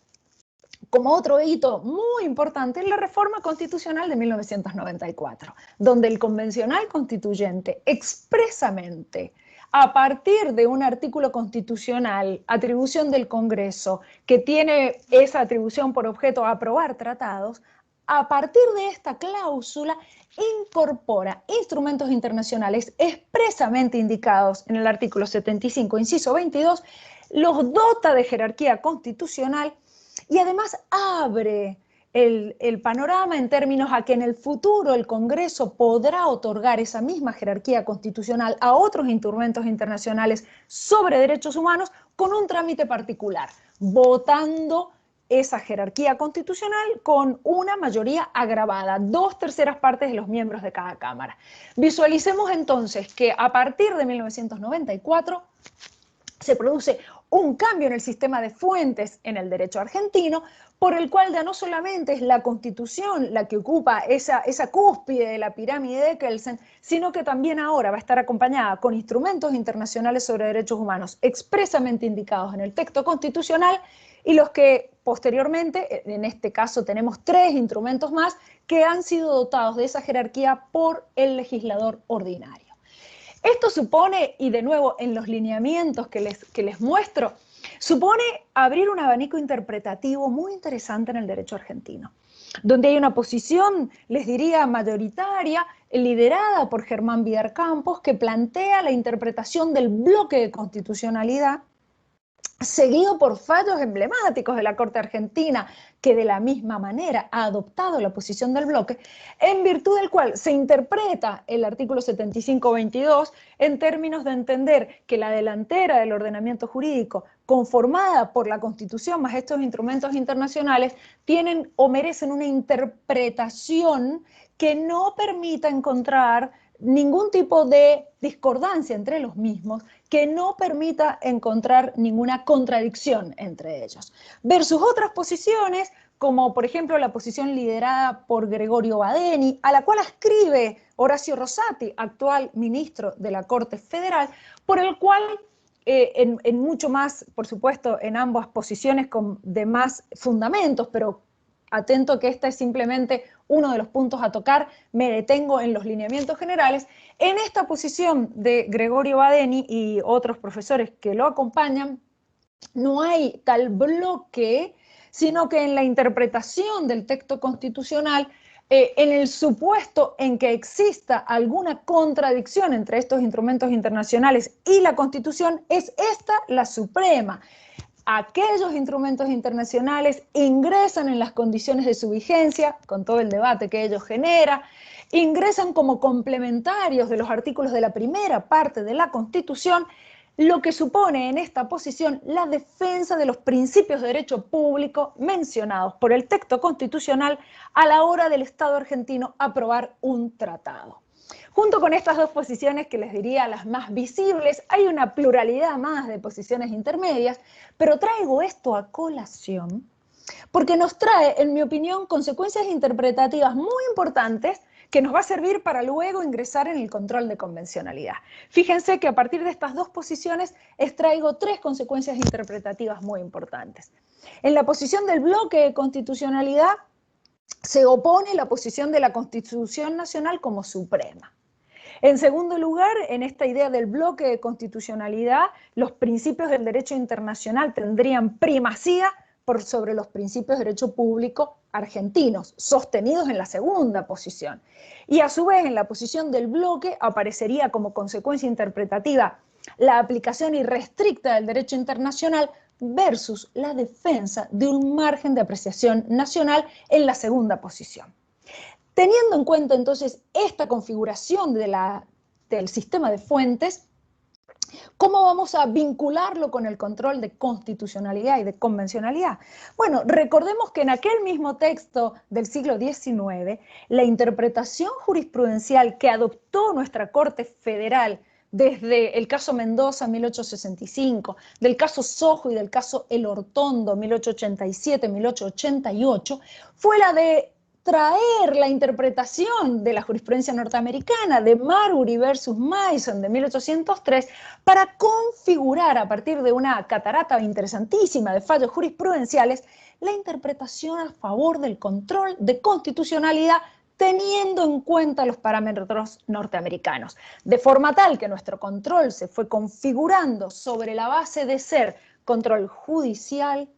como otro hito muy importante la reforma constitucional de 1994, donde el convencional constituyente expresamente, a partir de un artículo constitucional, atribución del Congreso, que tiene esa atribución por objeto a aprobar tratados, a partir de esta cláusula incorpora instrumentos internacionales expresamente indicados en el artículo 75, inciso 22, los dota de jerarquía constitucional y además abre el panorama en términos a que en el futuro el Congreso podrá otorgar esa misma jerarquía constitucional a otros instrumentos internacionales sobre derechos humanos con un trámite particular, votando esa jerarquía constitucional con una mayoría agravada, 2/3 partes de los miembros de cada Cámara. Visualicemos entonces que a partir de 1994 se produce un cambio en el sistema de fuentes en el derecho argentino, por el cual ya no solamente es la Constitución la que ocupa esa cúspide de la pirámide de Kelsen, sino que también ahora va a estar acompañada con instrumentos internacionales sobre derechos humanos expresamente indicados en el texto constitucional y los que posteriormente, en este caso tenemos 3 instrumentos más, que han sido dotados de esa jerarquía por el legislador ordinario. Esto supone, y de nuevo en los lineamientos que les muestro, supone abrir un abanico interpretativo muy interesante en el derecho argentino, donde hay una posición, les diría, mayoritaria, liderada por Germán Vidar Campos, que plantea la interpretación del bloque de constitucionalidad, seguido por fallos emblemáticos de la Corte Argentina, que de la misma manera ha adoptado la posición del bloque, en virtud del cual se interpreta el artículo 75-22 en términos de entender que la delantera del ordenamiento jurídico, conformada por la Constitución más estos instrumentos internacionales, tienen o merecen una interpretación que no permita encontrar ningún tipo de discordancia entre los mismos, que no permita encontrar ninguna contradicción entre ellos. Versus otras posiciones, como por ejemplo la posición liderada por Gregorio Badeni, a la cual ascribe Horacio Rosati, actual ministro de la Corte Federal, por el cual en mucho más, por supuesto, en ambas posiciones de más fundamentos, pero atento que este es simplemente uno de los puntos a tocar, me detengo en los lineamientos generales. En esta posición de Gregorio Badeni y otros profesores que lo acompañan, no hay tal bloque, sino que en la interpretación del texto constitucional, en el supuesto en que exista alguna contradicción entre estos instrumentos internacionales y la Constitución, es esta la suprema. Aquellos instrumentos internacionales ingresan en las condiciones de su vigencia, con todo el debate que ello genera, ingresan como complementarios de los artículos de la primera parte de la Constitución, lo que supone en esta posición la defensa de los principios de derecho público mencionados por el texto constitucional a la hora del Estado argentino aprobar un tratado. Junto con estas dos posiciones, que les diría las más visibles, hay una pluralidad más de posiciones intermedias, pero traigo esto a colación porque nos trae, en mi opinión, consecuencias interpretativas muy importantes que nos va a servir para luego ingresar en el control de convencionalidad. Fíjense que a partir de estas dos posiciones extraigo tres consecuencias interpretativas muy importantes. En la posición del bloque de constitucionalidad se opone la posición de la Constitución Nacional como suprema. En segundo lugar, en esta idea del bloque de constitucionalidad, los principios del derecho internacional tendrían primacía por sobre los principios de derecho público argentinos, sostenidos en la segunda posición. Y a su vez, en la posición del bloque aparecería como consecuencia interpretativa la aplicación irrestricta del derecho internacional versus la defensa de un margen de apreciación nacional en la segunda posición. Teniendo en cuenta entonces esta configuración del sistema de fuentes, ¿cómo vamos a vincularlo con el control de constitucionalidad y de convencionalidad? Bueno, recordemos que en aquel mismo texto del siglo XIX, la interpretación jurisprudencial que adoptó nuestra Corte Federal desde el caso Mendoza 1865, del caso Sojo y del caso El Hortondo 1887-1888, fue la de traer la interpretación de la jurisprudencia norteamericana de Marbury versus Mason de 1803 para configurar a partir de una catarata interesantísima de fallos jurisprudenciales la interpretación a favor del control de constitucionalidad teniendo en cuenta los parámetros norteamericanos, de forma tal que nuestro control se fue configurando sobre la base de ser control judicial,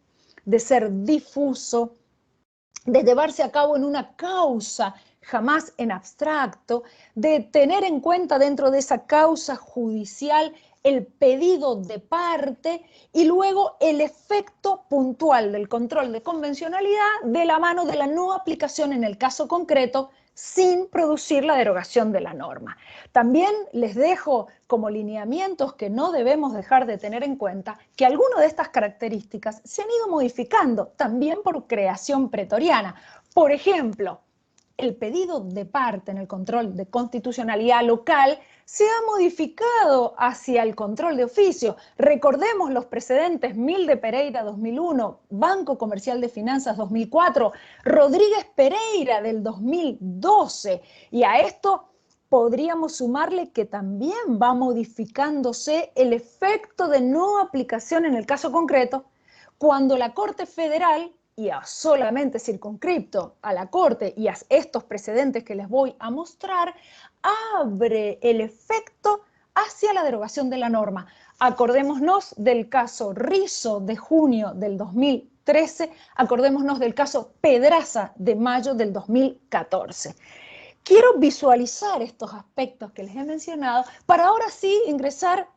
de ser difuso, de llevarse a cabo en una causa, jamás en abstracto, de tener en cuenta dentro de esa causa judicial el pedido de parte y luego el efecto puntual del control de convencionalidad de la mano de la no aplicación en el caso concreto sin producir la derogación de la norma. También les dejo como lineamientos que no debemos dejar de tener en cuenta que algunas de estas características se han ido modificando también por creación pretoriana. Por ejemplo, el pedido de parte en el control de constitucionalidad local se ha modificado hacia el control de oficio. Recordemos los precedentes Milde Pereira 2001, Banco Comercial de Finanzas 2004, Rodríguez Pereira del 2012. Y a esto podríamos sumarle que también va modificándose el efecto de no aplicación en el caso concreto cuando la Corte Federal, y a solamente circunscripto a la Corte y a estos precedentes que les voy a mostrar, abre el efecto hacia la derogación de la norma. Acordémonos del caso Rizzo de junio del 2013, acordémonos del caso Pedraza de mayo del 2014. Quiero visualizar estos aspectos que les he mencionado para ahora sí ingresar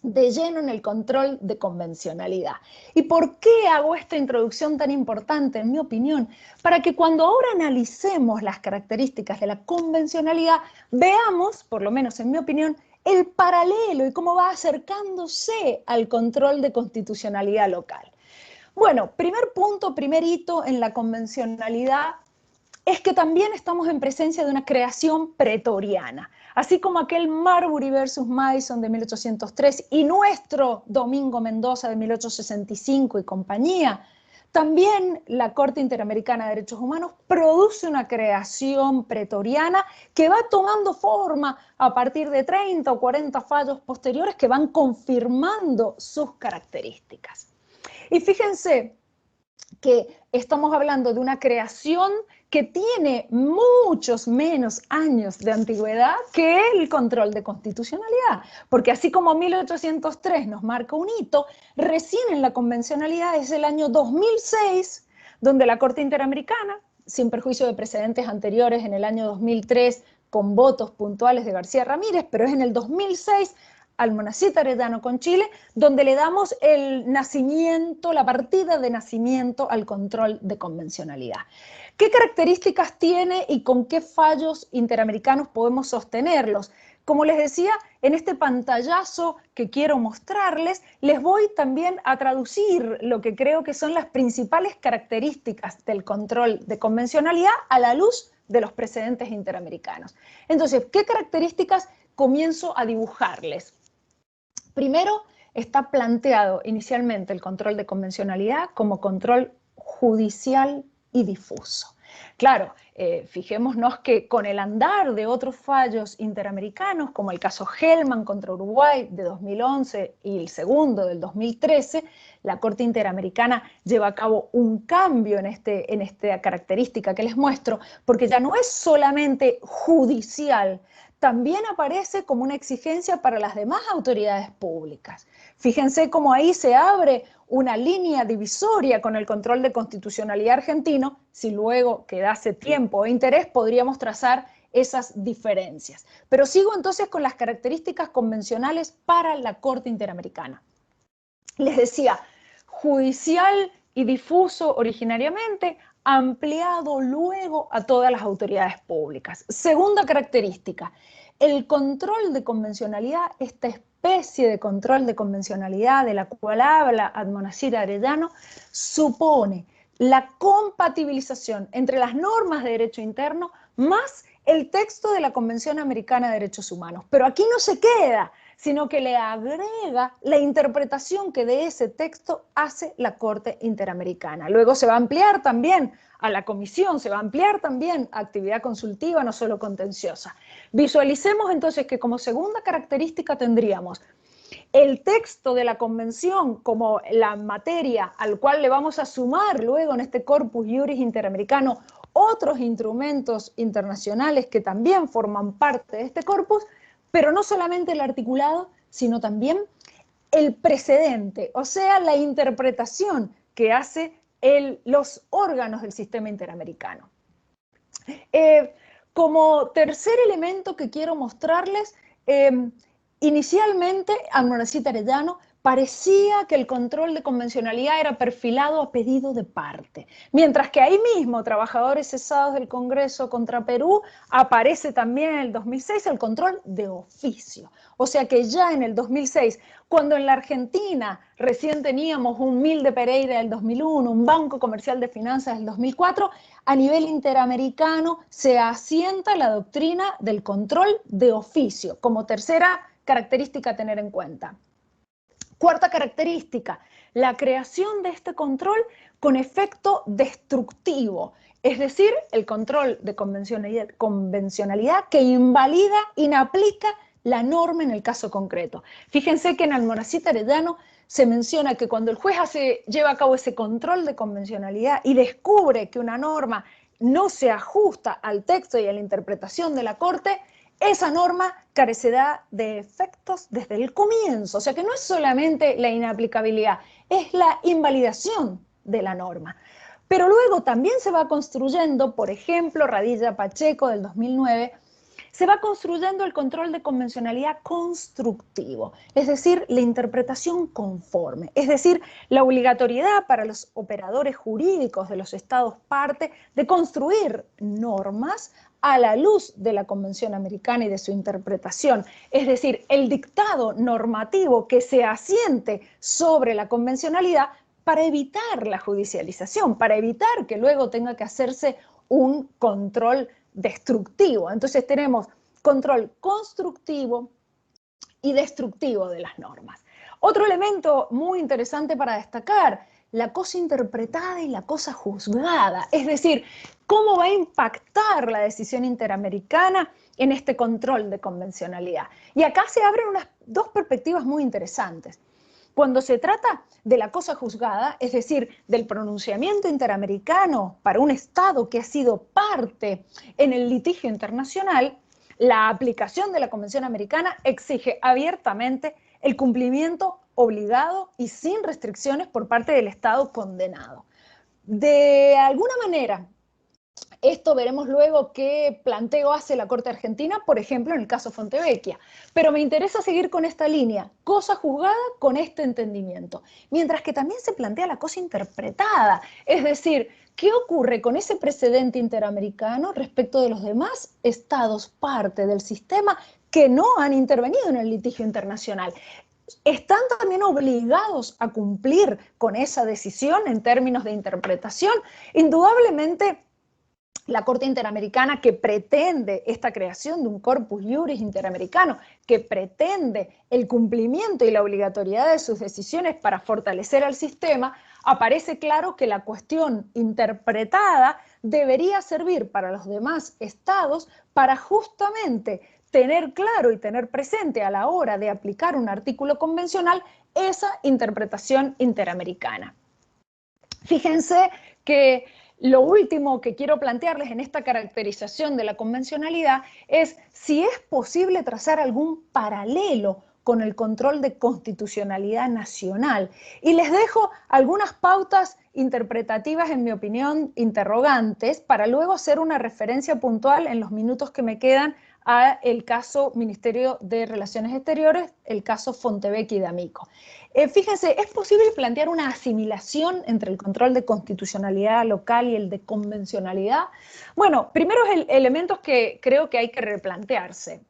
de lleno en el control de convencionalidad. ¿Y por qué hago esta introducción tan importante, en mi opinión? Para que cuando ahora analicemos las características de la convencionalidad, veamos, por lo menos en mi opinión, el paralelo y cómo va acercándose al control de constitucionalidad local. Bueno, primer punto, primer hito en la convencionalidad es que también estamos en presencia de una creación pretoriana. Así como aquel Marbury versus Mason de 1803 y nuestro Domingo Mendoza de 1865 y compañía, también la Corte Interamericana de Derechos Humanos produce una creación pretoriana que va tomando forma a partir de 30 o 40 fallos posteriores que van confirmando sus características. Y fíjense que estamos hablando de una creación que tiene muchos menos años de antigüedad que el control de constitucionalidad, porque así como 1803 nos marca un hito, recién en la convencionalidad es el año 2006, donde la Corte Interamericana, sin perjuicio de precedentes anteriores en el año 2003, con votos puntuales de García Ramírez, pero es en el 2006, Almonacid Arellano con Chile, donde le damos el nacimiento, la partida de nacimiento al control de convencionalidad. ¿Qué características tiene y con qué fallos interamericanos podemos sostenerlos? Como les decía, en este pantallazo que quiero mostrarles, les voy también a traducir lo que creo que son las principales características del control de convencionalidad a la luz de los precedentes interamericanos. Entonces, ¿qué características comienzo a dibujarles? Primero, está planteado inicialmente el control de convencionalidad como control judicial y difuso. Claro, fijémonos que con el andar de otros fallos interamericanos, como el caso Hellman contra Uruguay de 2011 y el segundo del 2013, la Corte Interamericana lleva a cabo un cambio en esta característica que les muestro, porque ya no es solamente judicial, también aparece como una exigencia para las demás autoridades públicas. Fíjense cómo ahí se abre una línea divisoria con el control de constitucionalidad argentino, si luego quedase tiempo e interés podríamos trazar esas diferencias. Pero sigo entonces con las características convencionales para la Corte Interamericana. Les decía, judicial y difuso originariamente, ampliado luego a todas las autoridades públicas. Segunda característica, el control de convencionalidad, esta especie de control de convencionalidad de la cual habla Almonacid Arellano, supone la compatibilización entre las normas de derecho interno más el texto de la Convención Americana de Derechos Humanos. Pero aquí no se queda, sino que le agrega la interpretación que de ese texto hace la Corte Interamericana. Luego se va a ampliar también a la comisión, se va a ampliar también a actividad consultiva, no solo contenciosa. Visualicemos entonces que como segunda característica tendríamos el texto de la convención como la materia al cual le vamos a sumar luego en este corpus iuris interamericano otros instrumentos internacionales que también forman parte de este corpus, pero no solamente el articulado, sino también el precedente, o sea, la interpretación que hace los órganos del sistema interamericano. Como tercer elemento que quiero mostrarles, inicialmente Almonacid Arellano parecía que el control de convencionalidad era perfilado a pedido de parte, mientras que ahí mismo, trabajadores cesados del Congreso contra Perú, aparece también en el 2006 el control de oficio. O sea que ya en el 2006, cuando en la Argentina recién teníamos un MIL de Pereira del 2001, un Banco Comercial de Finanzas del 2004, a nivel interamericano se asienta la doctrina del control de oficio, como tercera característica a tener en cuenta. Cuarta característica, la creación de este control con efecto destructivo, es decir, el control de convencionalidad que invalida, inaplica la norma en el caso concreto. Fíjense que en Almonacid Arellano se menciona que cuando el juez lleva a cabo ese control de convencionalidad y descubre que una norma no se ajusta al texto y a la interpretación de la Corte, esa norma carecerá de efectos desde el comienzo. O sea que no es solamente la inaplicabilidad, es la invalidación de la norma. Pero luego también se va construyendo, por ejemplo, Radilla Pacheco del 2009, se va construyendo el control de convencionalidad constructivo, es decir, la interpretación conforme, es decir, la obligatoriedad para los operadores jurídicos de los estados parte de construir normas a la luz de la Convención Americana y de su interpretación, es decir, el dictado normativo que se asiente sobre la convencionalidad para evitar la judicialización, para evitar que luego tenga que hacerse un control destructivo. Entonces tenemos control constructivo y destructivo de las normas. Otro elemento muy interesante para destacar, la cosa interpretada y la cosa juzgada, es decir, cómo va a impactar la decisión interamericana en este control de convencionalidad. Y acá se abren dos perspectivas muy interesantes. Cuando se trata de la cosa juzgada, es decir, del pronunciamiento interamericano para un Estado que ha sido parte en el litigio internacional, la aplicación de la Convención Americana exige abiertamente el cumplimiento obligado y sin restricciones por parte del Estado condenado. De alguna manera, esto veremos luego qué planteo hace la Corte Argentina, por ejemplo, en el caso Fontevecchia. Pero me interesa seguir con esta línea, cosa juzgada con este entendimiento. Mientras que también se plantea la cosa interpretada, es decir, ¿qué ocurre con ese precedente interamericano respecto de los demás estados parte del sistema que no han intervenido en el litigio internacional? ¿Están también obligados a cumplir con esa decisión en términos de interpretación? Indudablemente, la Corte Interamericana, que pretende esta creación de un corpus juris interamericano, que pretende el cumplimiento y la obligatoriedad de sus decisiones para fortalecer al sistema, aparece claro que la cuestión interpretada debería servir para los demás estados para justamente tener claro y tener presente a la hora de aplicar un artículo convencional esa interpretación interamericana. Fíjense que lo último que quiero plantearles en esta caracterización de la convencionalidad es si es posible trazar algún paralelo con el control de constitucionalidad nacional. Y les dejo algunas pautas interpretativas, en mi opinión, interrogantes, para luego hacer una referencia puntual en los minutos que me quedan a el caso Ministerio de Relaciones Exteriores, el caso Fontevecchia y D'Amico. Fíjense, ¿es posible plantear una asimilación entre el control de constitucionalidad local y el de convencionalidad? Bueno, primero elementos que creo que hay que replantearse.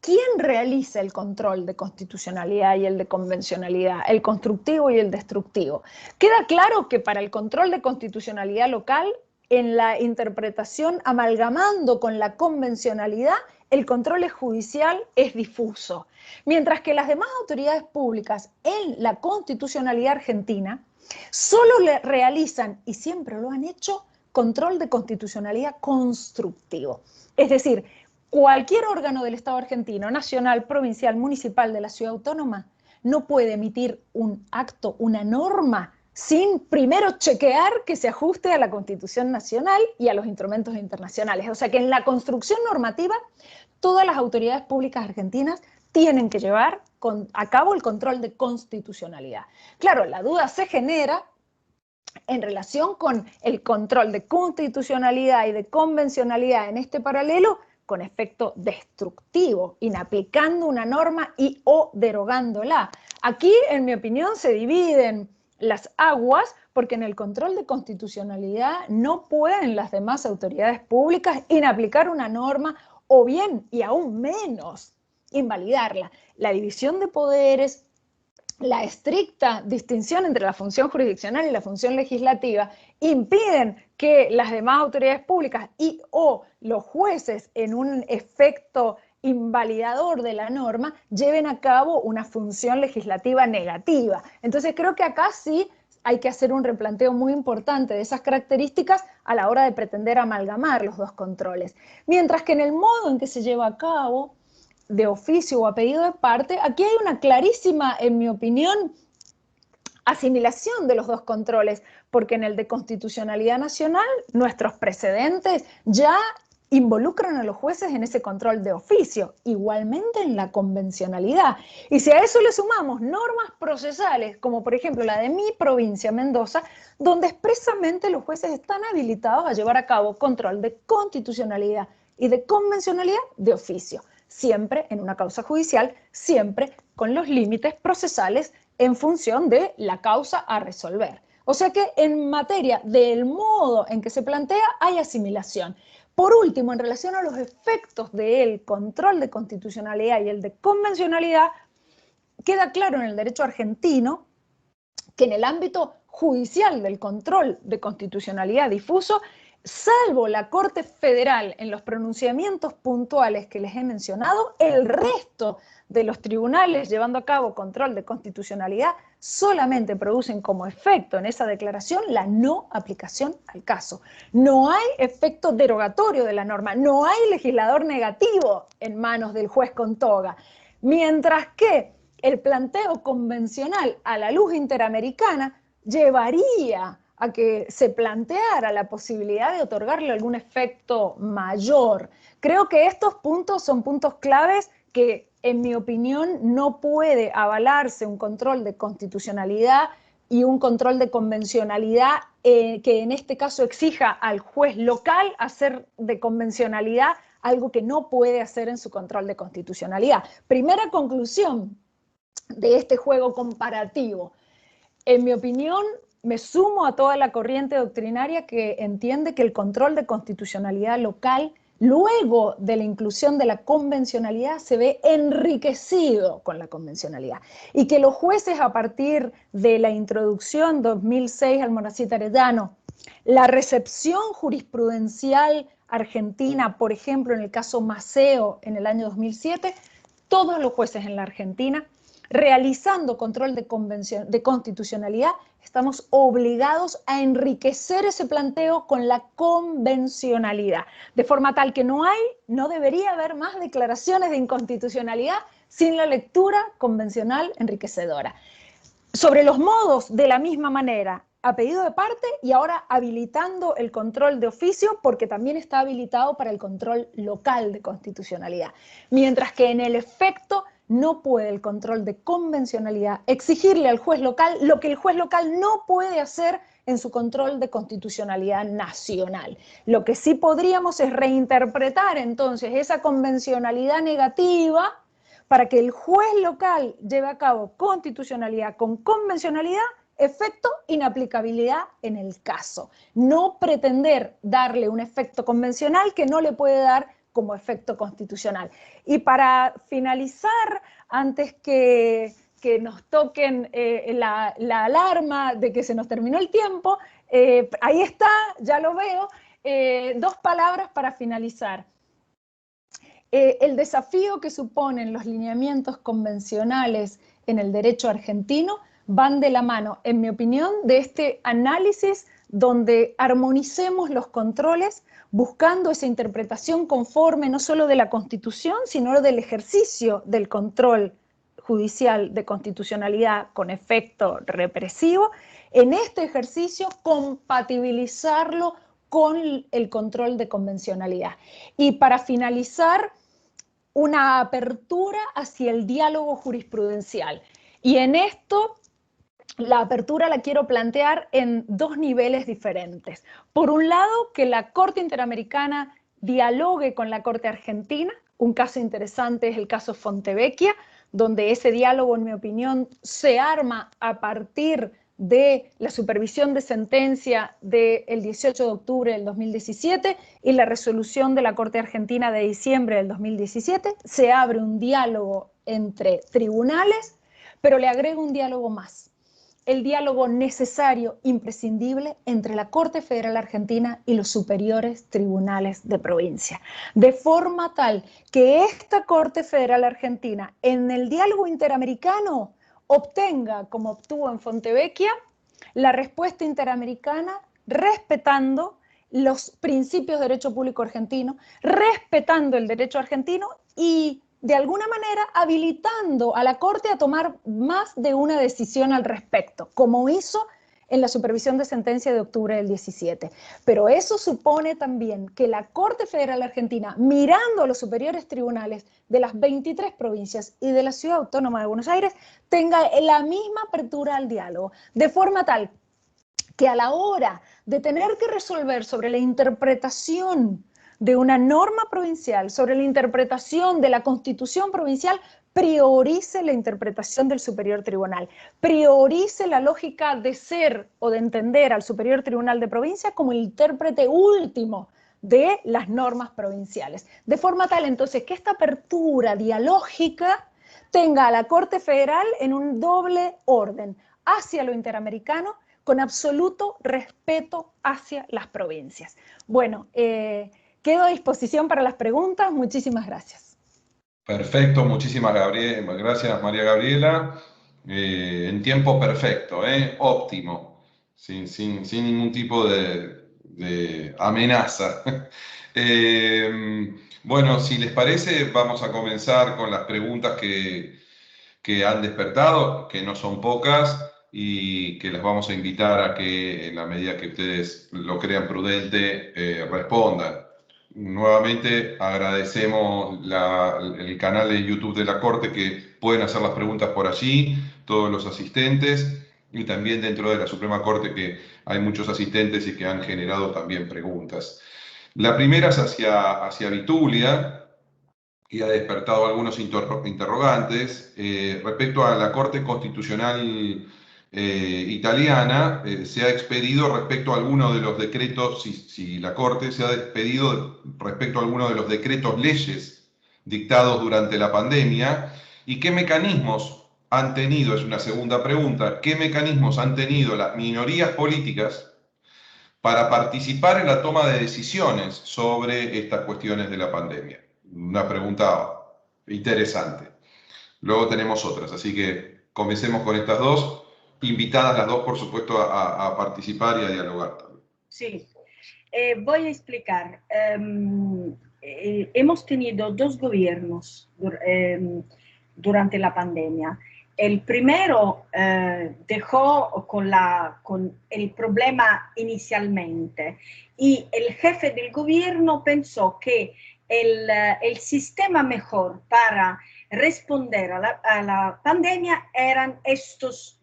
¿Quién realiza el control de constitucionalidad y el de convencionalidad, el constructivo y el destructivo? Queda claro que para el control de constitucionalidad local, en la interpretación amalgamando con la convencionalidad, el control judicial es difuso, mientras que las demás autoridades públicas en la constitucionalidad argentina solo le realizan, y siempre lo han hecho, control de constitucionalidad constructivo. Es decir, cualquier órgano del Estado argentino, nacional, provincial, municipal, de la ciudad autónoma, no puede emitir un acto, una norma, sin primero chequear que se ajuste a la Constitución Nacional y a los instrumentos internacionales. O sea que en la construcción normativa, todas las autoridades públicas argentinas tienen que llevar a cabo el control de constitucionalidad. Claro, la duda se genera en relación con el control de constitucionalidad y de convencionalidad en este paralelo con efecto destructivo, inaplicando una norma y o derogándola. Aquí, en mi opinión, se dividen las aguas, porque en el control de constitucionalidad no pueden las demás autoridades públicas inaplicar una norma o bien, y aún menos, invalidarla. La división de poderes, la estricta distinción entre la función jurisdiccional y la función legislativa impiden que las demás autoridades públicas y o los jueces en un efecto invalidador de la norma lleven a cabo una función legislativa negativa. Entonces creo que acá sí hay que hacer un replanteo muy importante de esas características a la hora de pretender amalgamar los dos controles. Mientras que en el modo en que se lleva a cabo, de oficio o a pedido de parte, aquí hay una clarísima, en mi opinión, asimilación de los dos controles, porque en el de constitucionalidad nacional nuestros precedentes ya involucran a los jueces en ese control de oficio, igualmente en la convencionalidad. Y si a eso le sumamos normas procesales, como por ejemplo la de mi provincia, Mendoza, donde expresamente los jueces están habilitados a llevar a cabo control de constitucionalidad y de convencionalidad de oficio, siempre en una causa judicial, siempre con los límites procesales en función de la causa a resolver. O sea que en materia del modo en que se plantea hay asimilación. Por último, en relación a los efectos del control de constitucionalidad y el de convencionalidad, queda claro en el derecho argentino que en el ámbito judicial del control de constitucionalidad difuso, salvo la Corte Federal en los pronunciamientos puntuales que les he mencionado, el resto de los tribunales llevando a cabo control de constitucionalidad solamente producen como efecto en esa declaración la no aplicación al caso. No hay efecto derogatorio de la norma, no hay legislador negativo en manos del juez con toga, mientras que el planteo convencional a la luz interamericana llevaría a que se planteara la posibilidad de otorgarle algún efecto mayor. Creo que estos puntos son puntos claves que, en mi opinión, no puede avalarse un control de constitucionalidad y un control de convencionalidad que en este caso exija al juez local hacer de convencionalidad algo que no puede hacer en su control de constitucionalidad. Primera conclusión de este juego comparativo. En mi opinión, me sumo a toda la corriente doctrinaria que entiende que el control de constitucionalidad local, luego de la inclusión de la convencionalidad, se ve enriquecido con la convencionalidad. Y que los jueces, a partir de la introducción 2006 Almonacid Arellano, la recepción jurisprudencial argentina, por ejemplo, en el caso Maceo en el año 2007, todos los jueces en la Argentina, realizando control de constitucionalidad, estamos obligados a enriquecer ese planteo con la convencionalidad, de forma tal que no debería haber más declaraciones de inconstitucionalidad sin la lectura convencional enriquecedora. Sobre los modos, de la misma manera, a pedido de parte y ahora habilitando el control de oficio porque también está habilitado para el control local de constitucionalidad. Mientras que en el efecto no puede el control de convencionalidad exigirle al juez local lo que el juez local no puede hacer en su control de constitucionalidad nacional. Lo que sí podríamos es reinterpretar entonces esa convencionalidad negativa para que el juez local lleve a cabo constitucionalidad con convencionalidad, efecto inaplicabilidad en el caso. No pretender darle un efecto convencional que no le puede dar como efecto constitucional. Y para finalizar, antes que nos toquen la alarma de que se nos terminó el tiempo, ahí está, ya lo veo, dos palabras para finalizar. El desafío que suponen los lineamientos convencionales en el derecho argentino van de la mano, en mi opinión, de este análisis donde armonicemos los controles buscando esa interpretación conforme no solo de la Constitución, sino del ejercicio del control judicial de constitucionalidad con efecto represivo. En este ejercicio, compatibilizarlo con el control de convencionalidad. Y para finalizar, una apertura hacia el diálogo jurisprudencial. Y en esto, la apertura la quiero plantear en dos niveles diferentes. Por un lado, que la Corte Interamericana dialogue con la Corte Argentina. Un caso interesante es el caso Fontevecchia, donde ese diálogo, en mi opinión, se arma a partir de la supervisión de sentencia del 18 de octubre del 2017 y la resolución de la Corte Argentina de diciembre del 2017. Se abre un diálogo entre tribunales, pero le agrego un diálogo más. El diálogo necesario, imprescindible, entre la Corte Federal Argentina y los superiores tribunales de provincia. De forma tal que esta Corte Federal Argentina, en el diálogo interamericano, obtenga, como obtuvo en Fontevecchia, la respuesta interamericana respetando los principios de derecho público argentino, respetando el derecho argentino y, de alguna manera, habilitando a la Corte a tomar más de una decisión al respecto, como hizo en la supervisión de sentencia de octubre del 17. Pero eso supone también que la Corte Federal Argentina, mirando a los superiores tribunales de las 23 provincias y de la Ciudad Autónoma de Buenos Aires, tenga la misma apertura al diálogo, de forma tal que a la hora de tener que resolver sobre la interpretación de una norma provincial, sobre la interpretación de la Constitución provincial, priorice la interpretación del Superior Tribunal, priorice la lógica de ser o de entender al Superior Tribunal de Provincia como el intérprete último de las normas provinciales. De forma tal, entonces, que esta apertura dialógica tenga a la Corte Federal en un doble orden, hacia lo interamericano, con absoluto respeto hacia las provincias. Bueno, quedo a disposición para las preguntas. Muchísimas gracias. Perfecto, muchísimas gracias María Gabriela. En tiempo perfecto, óptimo, sin ningún tipo de amenaza. Bueno, si les parece, vamos a comenzar con las preguntas que que han despertado, que no son pocas, y que les vamos a invitar a que, en la medida que ustedes lo crean prudente, respondan. Nuevamente agradecemos el canal de YouTube de la Corte, que pueden hacer las preguntas por allí, todos los asistentes, y también dentro de la Suprema Corte, que hay muchos asistentes y que han generado también preguntas. La primera es hacia Vitulia, y ha despertado algunos interrogantes. Respecto a la Corte Constitucional italiana, se ha expedido respecto a alguno de los decretos, si la Corte se ha expedido respecto a alguno de los decretos leyes dictados durante la pandemia, y qué mecanismos han tenido, es una segunda pregunta, qué mecanismos han tenido las minorías políticas para participar en la toma de decisiones sobre estas cuestiones de la pandemia. Una pregunta interesante. Luego tenemos otras, así que comencemos con estas dos, invitadas las dos, por supuesto, a participar y a dialogar también. Sí, voy a explicar. Hemos tenido dos gobiernos durante la pandemia. El primero dejó con el problema inicialmente, y el jefe del gobierno pensó que el sistema mejor para responder a la pandemia eran estos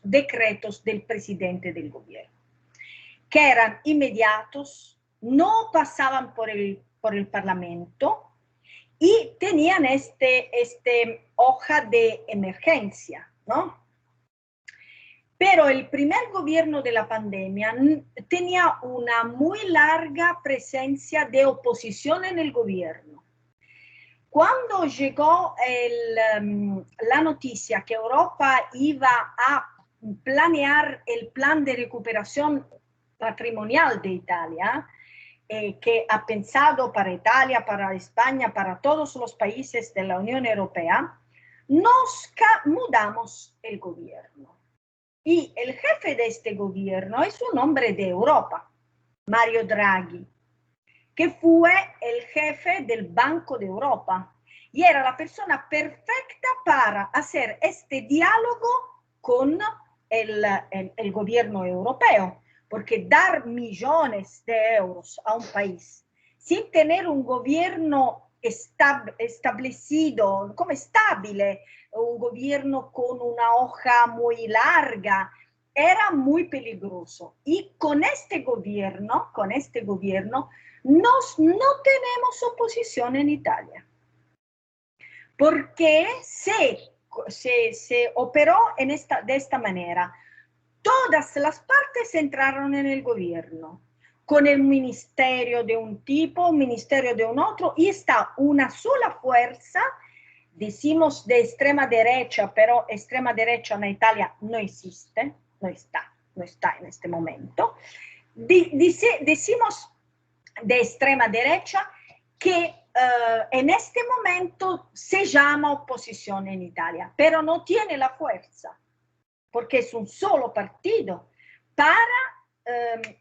decretos del presidente del gobierno, que eran inmediatos, no pasaban por el Parlamento y tenían hoja de emergencia, ¿no? Pero el primer gobierno de la pandemia tenía una muy larga presencia de oposición en el gobierno. Cuando llegó la noticia que Europa iba a planear el plan de recuperación patrimonial de Italia, que ha pensado para Italia, para España, para todos los países de la Unión Europea, nos mudamos el gobierno. Y el jefe de este gobierno es un hombre de Europa, Mario Draghi, que fue el jefe del Banco de Europa y era la persona perfecta para hacer este diálogo con el gobierno europeo. Porque dar millones de euros a un país sin tener un gobierno establecido, como estable, un gobierno con una hoja muy larga, era muy peligroso. Y con este gobierno no tenemos oposición en Italia. Porque se operó de esta manera. Todas las partes entraron en el gobierno, con el ministerio de un tipo, ministerio de un otro, y está una sola fuerza, decimos de extrema derecha, pero extrema derecha en Italia no existe, no está en este momento. Decimos de extrema derecha que en este momento se llama oposición en Italia, pero no tiene la fuerza, porque es un solo partido, para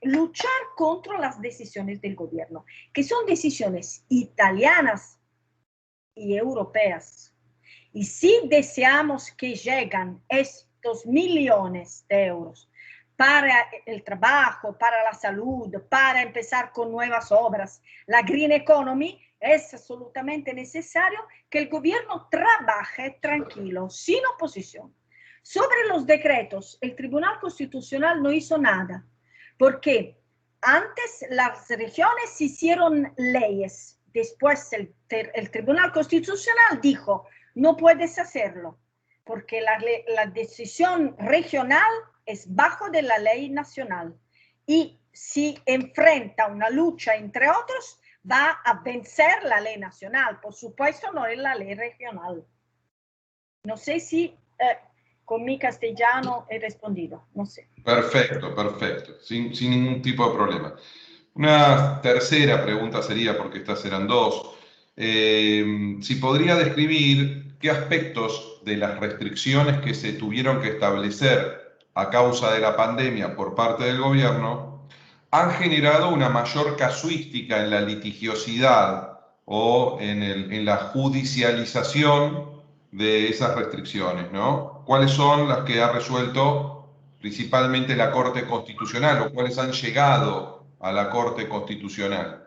luchar contra las decisiones del gobierno, que son decisiones italianas y europeas. Y si deseamos que lleguen estos millones de euros para el trabajo, para la salud, para empezar con nuevas obras, la green economy, es absolutamente necesario que el gobierno trabaje tranquilo, sin oposición. Sobre los decretos, el Tribunal Constitucional no hizo nada, porque antes las regiones hicieron leyes, después el Tribunal Constitucional dijo, no puedes hacerlo, porque la decisión regional es bajo de la ley nacional, y si enfrenta una lucha entre otros, va a vencer la ley nacional, por supuesto no es la ley regional. No sé si con mi castellano he respondido, no sé. Perfecto, perfecto, sin ningún tipo de problema. Una tercera pregunta sería, porque estas eran dos, si podría describir qué aspectos de las restricciones que se tuvieron que establecer a causa de la pandemia por parte del gobierno han generado una mayor casuística en la litigiosidad o en la judicialización de esas restricciones, ¿no? ¿Cuáles son las que ha resuelto principalmente la Corte Constitucional o cuáles han llegado a la Corte Constitucional?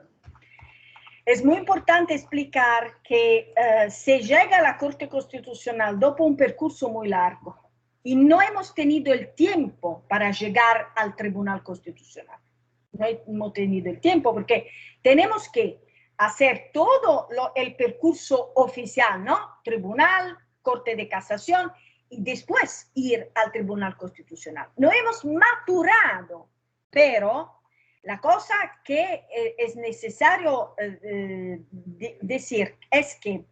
Es muy importante explicar que se llega a la Corte Constitucional dopo un percurso muy largo y no hemos tenido el tiempo para llegar al Tribunal Constitucional. No hemos tenido el tiempo porque tenemos que hacer todo el percurso oficial, ¿no? Tribunal, Corte de Casación y después ir al Tribunal Constitucional. No hemos maturado, pero la cosa que es necesario decir es que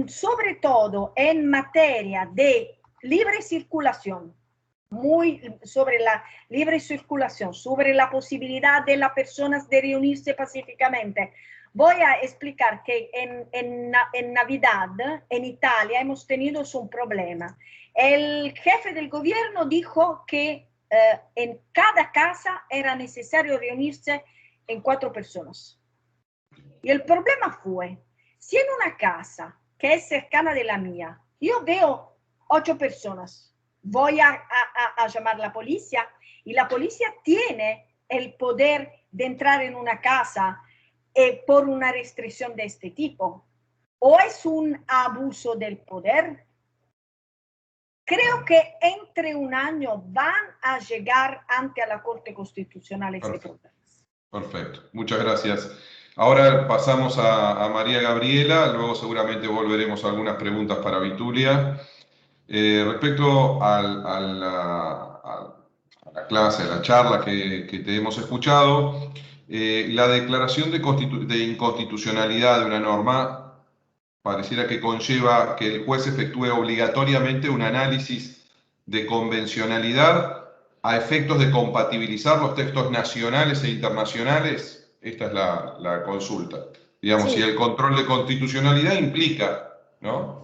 sobre todo en materia de libre circulación, sobre la libre circulación, sobre la posibilidad de las personas de reunirse pacíficamente. Voy a explicar que en Navidad, en Italia, hemos tenido un problema. El jefe del gobierno dijo que en cada casa era necesario reunirse en 4 personas. Y el problema fue, si en una casa que es cercana de la mía, yo veo 8 personas, voy a llamar a la policía y la policía tiene el poder de entrar en una casa por una restricción de este tipo. ¿O es un abuso del poder? Creo que entre un año van a llegar ante la Corte Constitucional este problema. Perfecto, muchas gracias. Ahora pasamos a María Gabriela, luego seguramente volveremos a algunas preguntas para Vitulia. Respecto a la clase, a la charla que te hemos escuchado, la declaración de inconstitucionalidad de una norma pareciera que conlleva que el juez efectúe obligatoriamente un análisis de convencionalidad a efectos de compatibilizar los textos nacionales e internacionales. Esta es la consulta. Digamos, Sí. si el control de constitucionalidad implica, ¿no?,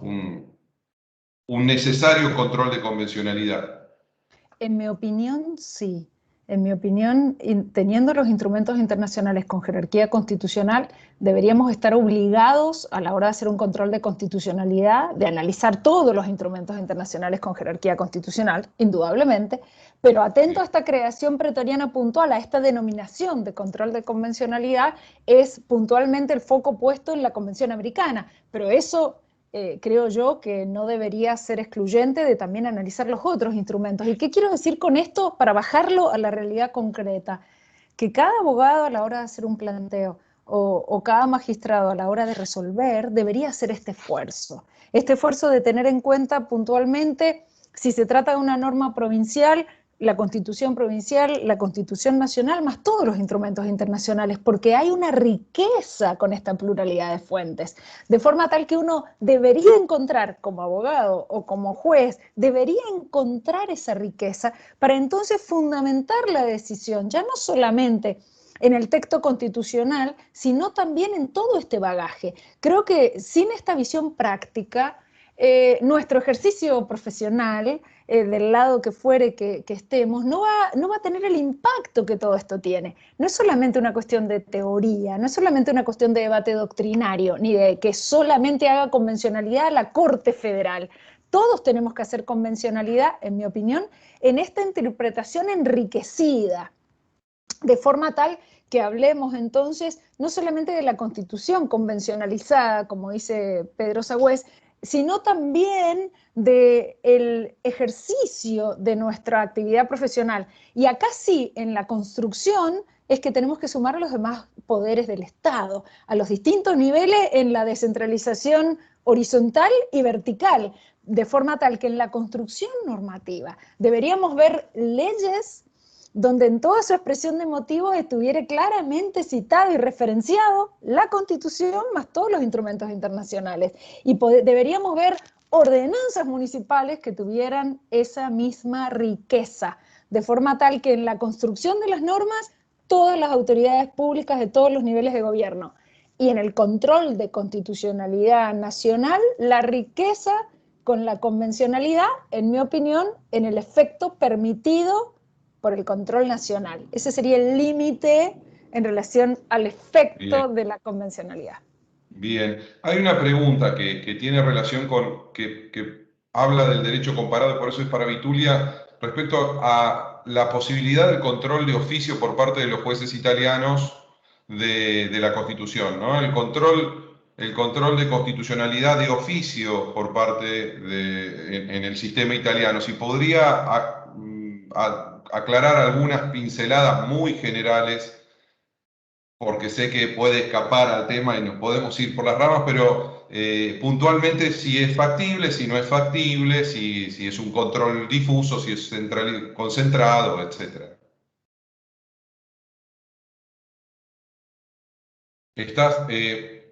un necesario control de convencionalidad. En mi opinión, sí. En mi opinión, teniendo los instrumentos internacionales con jerarquía constitucional, deberíamos estar obligados a la hora de hacer un control de constitucionalidad, de analizar todos los instrumentos internacionales con jerarquía constitucional, indudablemente, pero atento a esta creación pretoriana puntual, a esta denominación de control de convencionalidad, es puntualmente el foco puesto en la Convención Americana, pero eso creo yo que no debería ser excluyente de también analizar los otros instrumentos. ¿Y qué quiero decir con esto para bajarlo a la realidad concreta? Que cada abogado a la hora de hacer un planteo o cada magistrado a la hora de resolver debería hacer este esfuerzo de tener en cuenta puntualmente si se trata de una norma provincial, la Constitución provincial, la Constitución nacional, más todos los instrumentos internacionales, porque hay una riqueza con esta pluralidad de fuentes, de forma tal que uno debería encontrar como abogado o como juez, debería encontrar esa riqueza para entonces fundamentar la decisión, ya no solamente en el texto constitucional, sino también en todo este bagaje. Creo que sin esta visión práctica, nuestro ejercicio profesional, del lado que fuere que estemos, no va a tener el impacto que todo esto tiene. No es solamente una cuestión de teoría, no es solamente una cuestión de debate doctrinario, ni de que solamente haga convencionalidad la Corte Federal. Todos tenemos que hacer convencionalidad, en mi opinión, en esta interpretación enriquecida, de forma tal que hablemos entonces no solamente de la Constitución convencionalizada, como dice Pedro Sagüez, sino también del ejercicio de nuestra actividad profesional. Y acá sí, en la construcción, es que tenemos que sumar a los demás poderes del Estado, a los distintos niveles en la descentralización horizontal y vertical, de forma tal que en la construcción normativa deberíamos ver leyes donde en toda su expresión de motivos estuviera claramente citado y referenciado la Constitución más todos los instrumentos internacionales. Y deberíamos ver ordenanzas municipales que tuvieran esa misma riqueza, de forma tal que en la construcción de las normas todas las autoridades públicas de todos los niveles de gobierno y en el control de constitucionalidad nacional, la riqueza con la convencionalidad, en mi opinión, en el efecto permitido por el control nacional. Ese sería el límite en relación al efecto de la convencionalidad. Bien, hay una pregunta que tiene relación con, que habla del derecho comparado, y por eso es para Vitulia, respecto a la posibilidad del control de oficio por parte de los jueces italianos de la Constitución, ¿no? El control de constitucionalidad de oficio por parte en el sistema italiano. Si podría aclarar algunas pinceladas muy generales, porque sé que puede escapar al tema y nos podemos ir por las ramas, pero puntualmente si es factible, si no es factible, si es un control difuso, si es concentrado, etc. Estás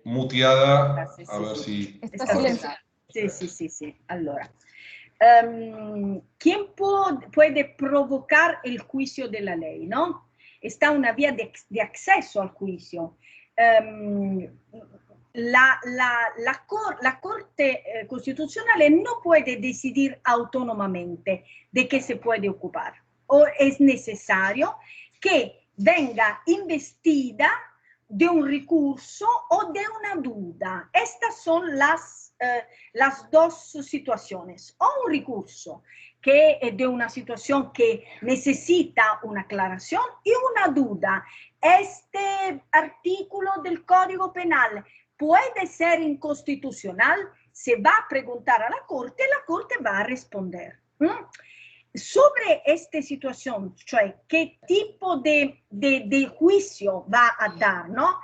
muteada, Sì, a sì, ver sì. si... Está Sta silenciado. sì. Allora, ¿quién puede provocar el juicio de la ley, no? Está una vía de acceso al juicio. La Corte Constitucional no puede decidir autónomamente de qué se puede ocupar, o es necesario que venga investida de un recurso o de una duda. Estas son las dos situaciones. O un recurso que es de una situación que necesita una aclaración y una duda. Este artículo del Código Penal puede ser inconstitucional, se va a preguntar a la Corte va a responder. Sobre esta situación, cioè qué tipo de juicio va a dar, ¿no?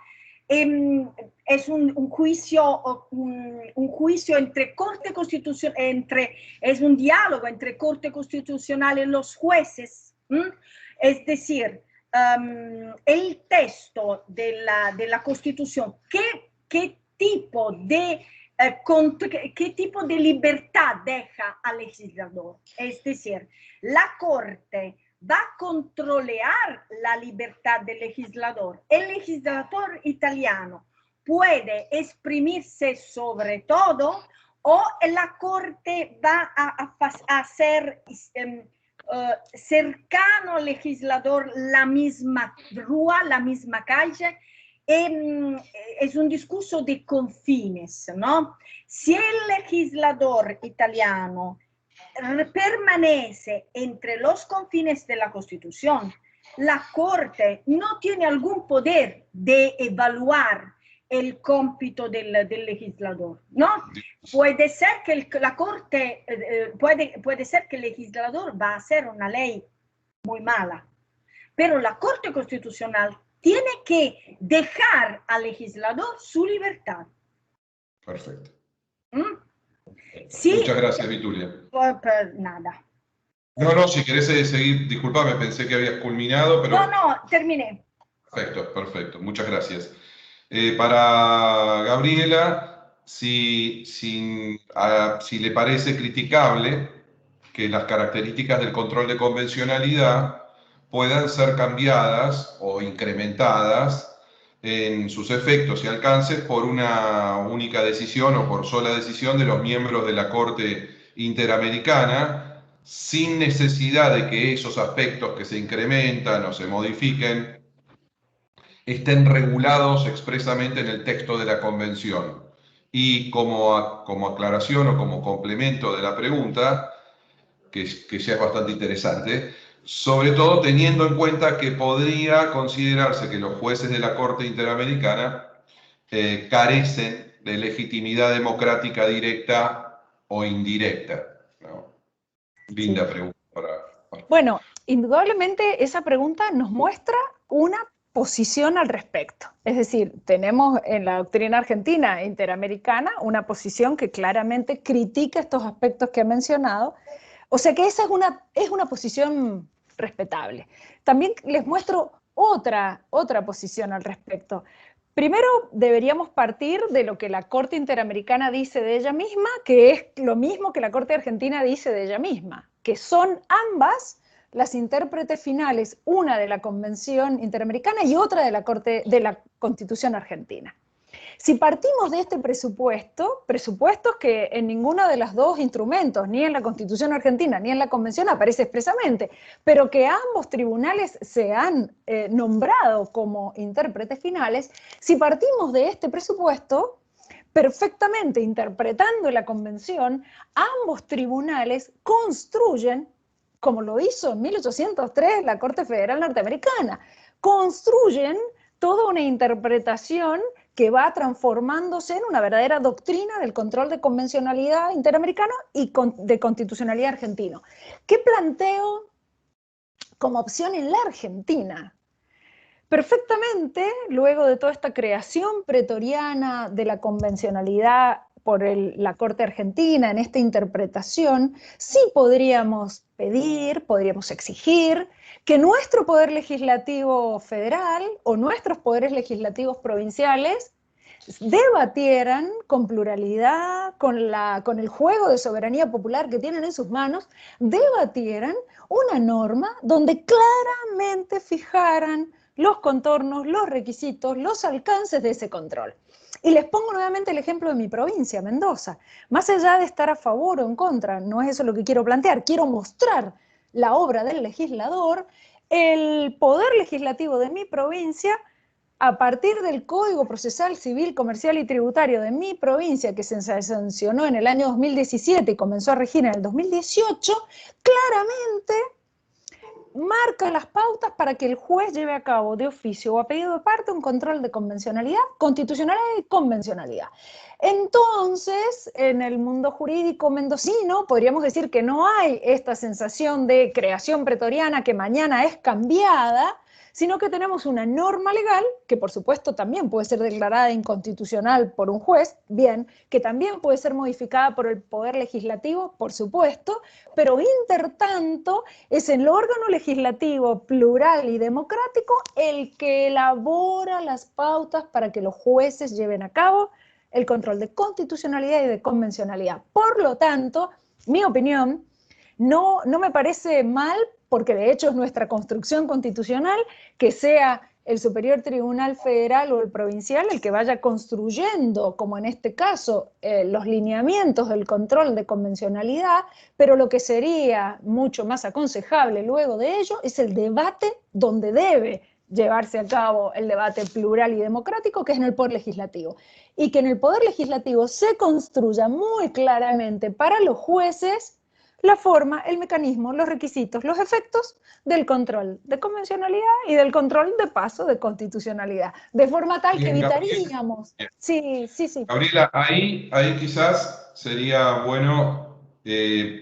Es un juicio entre Corte Constitucional, es un diálogo entre Corte Constitucional y los jueces, es decir, el texto de la Constitución, ¿qué tipo de qué tipo de libertad deja al legislador? Es decir, la Corte va a controlar la libertad del legislador. El legislador italiano puede exprimirse sobre todo, o la Corte va a ser cercano al legislador la misma rúa, la misma calle. Es un discurso de confines, ¿no? Si el legislador italiano permanece entre los confines de la Constitución, la Corte no tiene algún poder de evaluar el cómpito del legislador, ¿no? Puede ser que la Corte, puede ser que el legislador va a hacer una ley muy mala, pero la Corte Constitucional tiene que dejar al legislador su libertad. Perfecto. Sí, muchas gracias, Vitulia. Pues nada. No, si querés seguir, disculpame, pensé que habías culminado, pero... No, terminé. Perfecto, muchas gracias. Para Gabriela, si le parece criticable que las características del control de convencionalidad puedan ser cambiadas o incrementadas en sus efectos y alcances por una única decisión o por sola decisión de los miembros de la Corte Interamericana, sin necesidad de que esos aspectos que se incrementan o se modifiquen estén regulados expresamente en el texto de la Convención. Y como aclaración o como complemento de la pregunta, que ya es bastante interesante, sobre todo teniendo en cuenta que podría considerarse que los jueces de la Corte Interamericana carecen de legitimidad democrática directa o indirecta, ¿no? Linda pregunta para... Bueno, indudablemente esa pregunta nos muestra una posición al respecto. Es decir, tenemos en la doctrina argentina e interamericana una posición que claramente critica estos aspectos que he mencionado. O sea que esa es una posición respetable. También les muestro otra posición al respecto. Primero deberíamos partir de lo que la Corte Interamericana dice de ella misma, que es lo mismo que la Corte Argentina dice de ella misma, que son ambas las intérpretes finales, una de la Convención Interamericana y otra de la Constitución Argentina. Si partimos de este presupuesto, presupuestos que en ninguno de los dos instrumentos, ni en la Constitución Argentina ni en la Convención aparece expresamente, pero que ambos tribunales se han nombrado como intérpretes finales, si partimos de este presupuesto, perfectamente interpretando la convención, ambos tribunales construyen, como lo hizo en 1803 la Corte Federal Norteamericana, construyen toda una interpretación que va transformándose en una verdadera doctrina del control de convencionalidad interamericano y de constitucionalidad argentino. ¿Qué planteo como opción en la Argentina? Perfectamente, luego de toda esta creación pretoriana de la convencionalidad por la Corte Argentina, en esta interpretación, sí podríamos pedir, podríamos exigir que nuestro poder legislativo federal o nuestros poderes legislativos provinciales debatieran con pluralidad, con el juego de soberanía popular que tienen en sus manos, debatieran una norma donde claramente fijaran los contornos, los requisitos, los alcances de ese control. Y les pongo nuevamente el ejemplo de mi provincia, Mendoza. Más allá de estar a favor o en contra, no es eso lo que quiero plantear, quiero mostrar la obra del legislador, el poder legislativo de mi provincia, a partir del Código Procesal Civil, Comercial y Tributario de mi provincia, que se sancionó en el año 2017 y comenzó a regir en el 2018, claramente marca las pautas para que el juez lleve a cabo de oficio o a pedido de parte un control de convencionalidad, constitucionalidad y convencionalidad. Entonces, en el mundo jurídico mendocino, podríamos decir que no hay esta sensación de creación pretoriana que mañana es cambiada, sino que tenemos una norma legal, que por supuesto también puede ser declarada inconstitucional por un juez, bien, que también puede ser modificada por el Poder Legislativo, por supuesto, pero intertanto es el órgano legislativo plural y democrático el que elabora las pautas para que los jueces lleven a cabo el control de constitucionalidad y de convencionalidad. Por lo tanto, mi opinión, no me parece mal, porque de hecho es nuestra construcción constitucional, que sea el Superior Tribunal Federal o el provincial el que vaya construyendo, como en este caso, los lineamientos del control de convencionalidad, pero lo que sería mucho más aconsejable luego de ello es el debate donde debe llevarse a cabo el debate plural y democrático, que es en el Poder Legislativo. Y que en el Poder Legislativo se construya muy claramente para los jueces la forma, el mecanismo, los requisitos, los efectos del control de convencionalidad y del control de paso de constitucionalidad, de forma tal que evitaríamos. Sí. Gabriela, ahí quizás sería bueno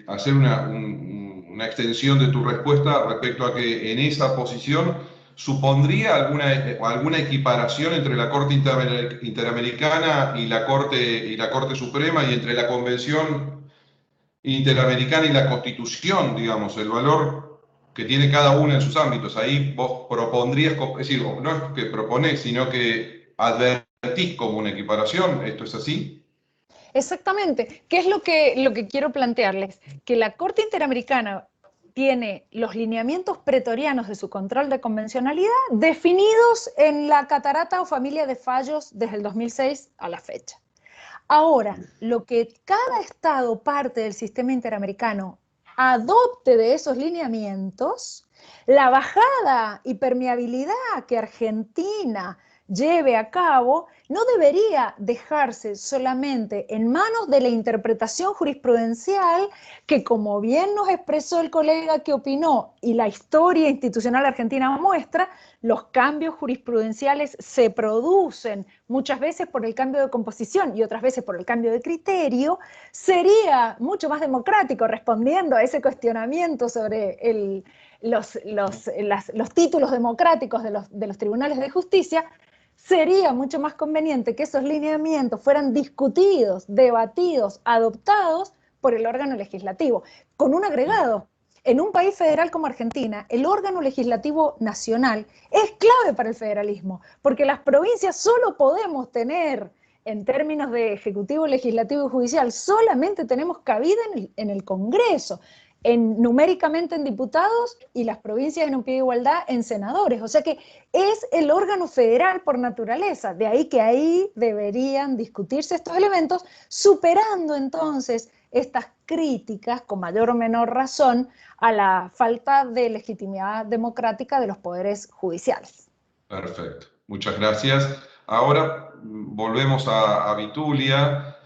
hacer una extensión de tu respuesta respecto a que en esa posición supondría alguna equiparación entre la Corte Interamericana y la Corte Suprema, y entre la Convención Interamericana y la Constitución, digamos, el valor que tiene cada una en sus ámbitos. Ahí vos propondrías, es decir, no es que proponés, sino que advertís como una equiparación. ¿Esto es así? Exactamente. ¿Qué es lo que quiero plantearles? Que la Corte Interamericana tiene los lineamientos pretorianos de su control de convencionalidad definidos en la catarata o familia de fallos desde el 2006 a la fecha. Ahora, lo que cada Estado parte del sistema interamericano adopte de esos lineamientos, la bajada y permeabilidad que Argentina lleve a cabo no debería dejarse solamente en manos de la interpretación jurisprudencial que, como bien nos expresó el colega que opinó y la historia institucional argentina muestra, los cambios jurisprudenciales se producen muchas veces por el cambio de composición y otras veces por el cambio de criterio. Sería mucho más democrático, respondiendo a ese cuestionamiento sobre los títulos democráticos de los tribunales de justicia, sería mucho más conveniente que esos lineamientos fueran discutidos, debatidos, adoptados por el órgano legislativo, con un agregado. En un país federal como Argentina, el órgano legislativo nacional es clave para el federalismo, porque las provincias solo podemos tener, en términos de ejecutivo, legislativo y judicial, solamente tenemos cabida en el Congreso, numéricamente en diputados, y las provincias en un pie de igualdad en senadores. O sea que es el órgano federal por naturaleza, de ahí que ahí deberían discutirse estos elementos, superando entonces estas críticas, con mayor o menor razón, a la falta de legitimidad democrática de los poderes judiciales. Perfecto, muchas gracias. Ahora volvemos a Vitulia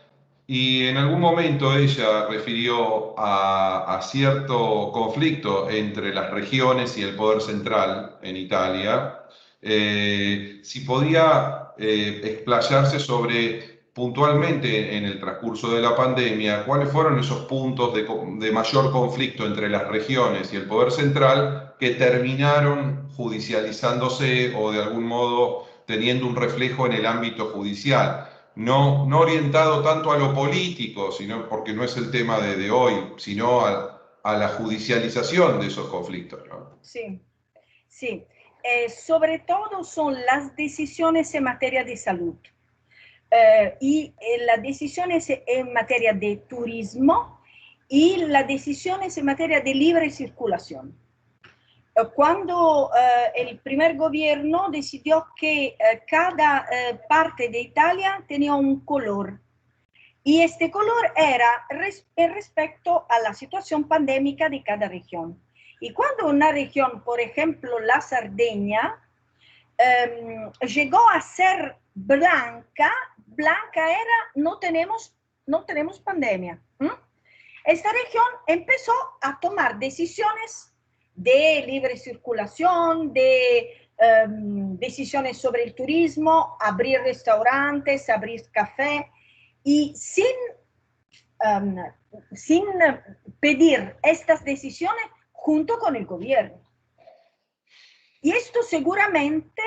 y en algún momento ella refirió a cierto conflicto entre las regiones y el poder central en Italia. Si podía explayarse sobre puntualmente en el transcurso de la pandemia, cuáles fueron esos puntos de mayor conflicto entre las regiones y el poder central que terminaron judicializándose o de algún modo teniendo un reflejo en el ámbito judicial. No orientado tanto a lo político, sino porque no es el tema de hoy, sino a la judicialización de esos conflictos, ¿no? Sí, sí. Sobre todo son las decisiones en materia de salud y las decisiones en materia de turismo y las decisiones en materia de libre circulación. Cuando el primer gobierno decidió que cada parte de Italia tenía un color y este color era respecto a la situación pandémica de cada región. Y cuando una región, por ejemplo, la Cerdeña, llegó a ser blanca era no tenemos pandemia. Esta región empezó a tomar decisiones de libre circulación, de decisiones sobre el turismo, abrir restaurantes, abrir café, y sin pedir estas decisiones junto con el gobierno. Y esto seguramente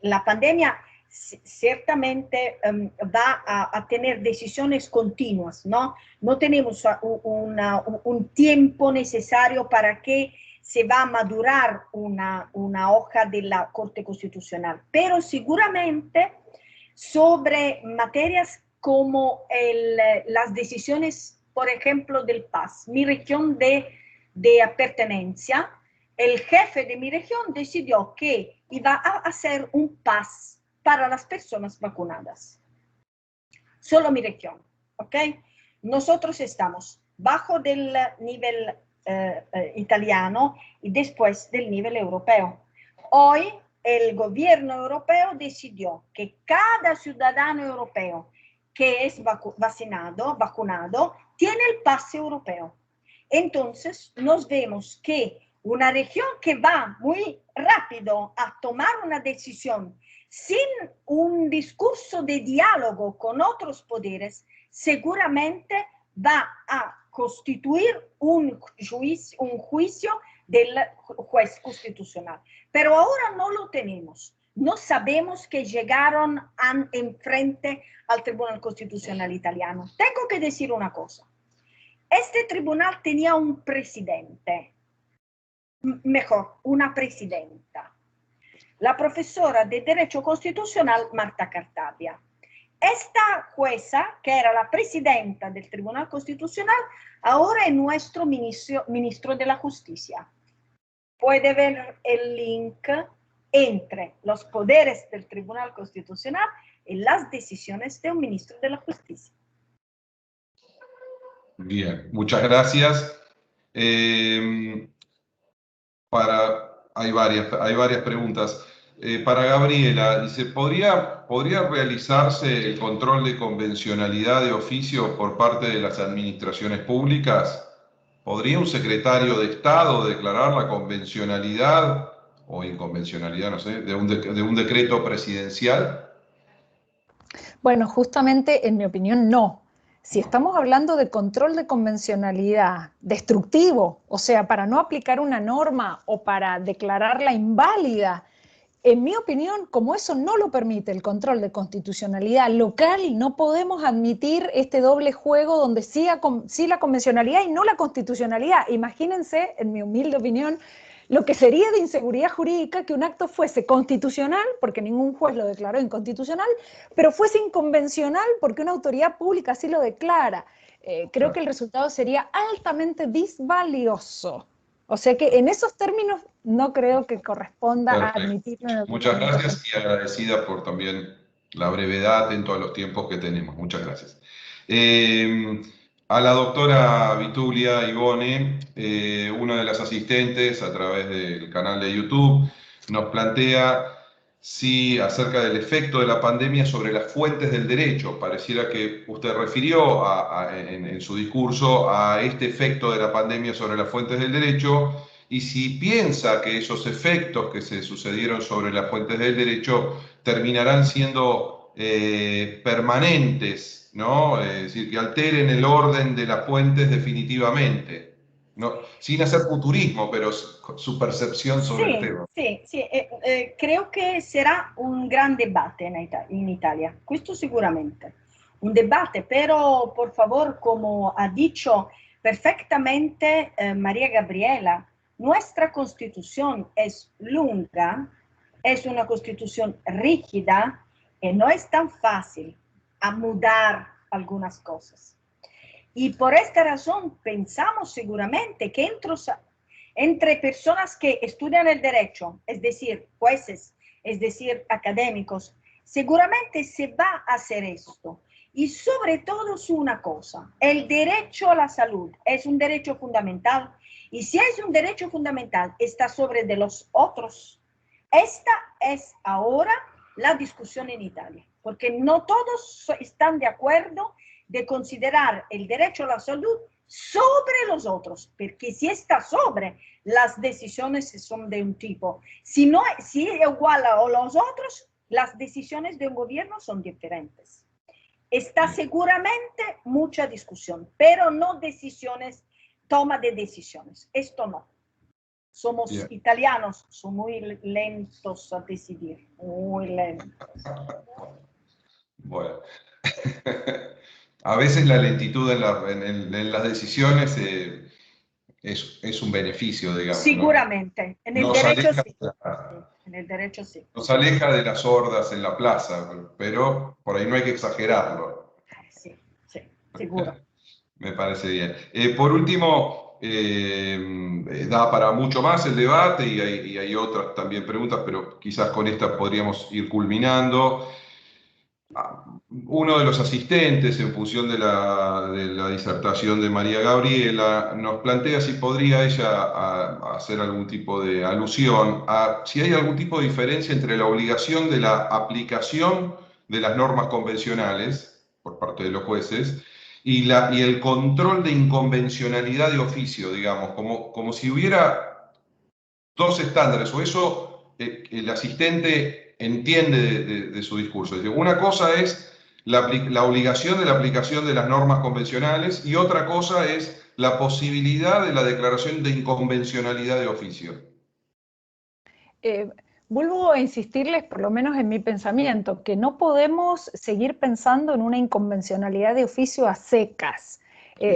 la pandemia ciertamente va a tener decisiones continuas, ¿no? No tenemos un tiempo necesario para que se va a madurar una hoja de la Corte Constitucional, pero seguramente sobre materias como las decisiones, por ejemplo, del PAS, mi región de pertenencia, el jefe de mi región decidió que iba a hacer un PAS para las personas vacunadas. Solo mi región, ¿ok? Nosotros estamos bajo del nivel italiano y después del nivel europeo. Hoy el gobierno europeo decidió que cada ciudadano europeo que es vacunado tiene el pase europeo. Entonces nos vemos que una región que va muy rápido a tomar una decisión sin un discurso de diálogo con otros poderes, seguramente va a constituir un juicio del juez constitucional. Pero ahora no lo tenemos. No sabemos que llegaron enfrente al Tribunal Constitucional italiano. Tengo que decir una cosa. Este tribunal tenía un presidente, mejor, una presidenta, la profesora de Derecho Constitucional Marta Cartabia. Esta jueza, que era la presidenta del Tribunal Constitucional, ahora es nuestro ministro de la Justicia. Puede ver el link entre los poderes del Tribunal Constitucional y las decisiones de un ministro de la Justicia. Bien, muchas gracias. Hay varias preguntas. Para Gabriela, dice, ¿podría realizarse el control de convencionalidad de oficio por parte de las administraciones públicas? ¿Podría un secretario de Estado declarar la convencionalidad o inconvencionalidad, no sé, de un decreto presidencial? Bueno, justamente, en mi opinión, no. Si estamos hablando de control de convencionalidad destructivo, o sea, para no aplicar una norma o para declararla inválida, en mi opinión, como eso no lo permite el control de constitucionalidad local, no podemos admitir este doble juego donde sí la convencionalidad y no la constitucionalidad. Imagínense, en mi humilde opinión, lo que sería de inseguridad jurídica que un acto fuese constitucional, porque ningún juez lo declaró inconstitucional, pero fuese inconvencional porque una autoridad pública así lo declara. Creo que el resultado sería altamente disvalioso. O sea que en esos términos no creo que corresponda admitirlo. Muchas gracias y agradecida por también la brevedad atento a los tiempos que tenemos. Muchas gracias. A la doctora Vitulia Ivone, una de las asistentes a través del canal de YouTube, nos plantea sí, acerca del efecto de la pandemia sobre las fuentes del derecho. Pareciera que usted refirió en su discurso a este efecto de la pandemia sobre las fuentes del derecho, y si piensa que esos efectos que se sucedieron sobre las fuentes del derecho terminarán siendo permanentes, ¿no? Es decir, que alteren el orden de las fuentes definitivamente. No, sin hacer futurismo, pero su percepción sobre el Sì, tema. sì, sì, credo che sarà un gran debate in Italia, questo sicuramente. Un debate, pero por favor, como ha dicho perfectamente María Gabriela, nuestra constitución es lunga, es una constitución rígida y no es tan fácil a mudar algunas cosas. Y por esta razón pensamos seguramente que entre personas que estudian el derecho, es decir, jueces, es decir, académicos, seguramente se va a hacer esto. Y sobre todo es una cosa, el derecho a la salud es un derecho fundamental, y si es un derecho fundamental, está sobre de los otros. Esta es ahora la discusión en Italia, porque no todos están de acuerdo de considerar el derecho a la salud sobre los otros, porque si está sobre, las decisiones son de un tipo. Si no, si es igual a los otros, las decisiones de un gobierno son diferentes. Está seguramente mucha discusión, pero no decisiones, toma de decisiones. Esto no. Somos italianos, son muy lentos a decidir, muy lentos. Bueno. A veces la lentitud en las decisiones es un beneficio, digamos, Seguramente, en el derecho sí. En el derecho sí. Nos aleja de las hordas en la plaza, pero por ahí no hay que exagerarlo. Sí, sí, seguro. Me parece bien. Por último, da para mucho más el debate y hay otras también preguntas, pero quizás con esta podríamos ir culminando. Uno de los asistentes, en función de la disertación de María Gabriela, nos plantea si podría ella hacer algún tipo de alusión a si hay algún tipo de diferencia entre la obligación de la aplicación de las normas convencionales por parte de los jueces y el control de inconvencionalidad de oficio, digamos, como si hubiera dos estándares, o eso el asistente entiende de su discurso. Es decir, una cosa es la obligación de la aplicación de las normas convencionales y otra cosa es la posibilidad de la declaración de inconvencionalidad de oficio. Vuelvo a insistirles, por lo menos en mi pensamiento, que no podemos seguir pensando en una inconvencionalidad de oficio a secas.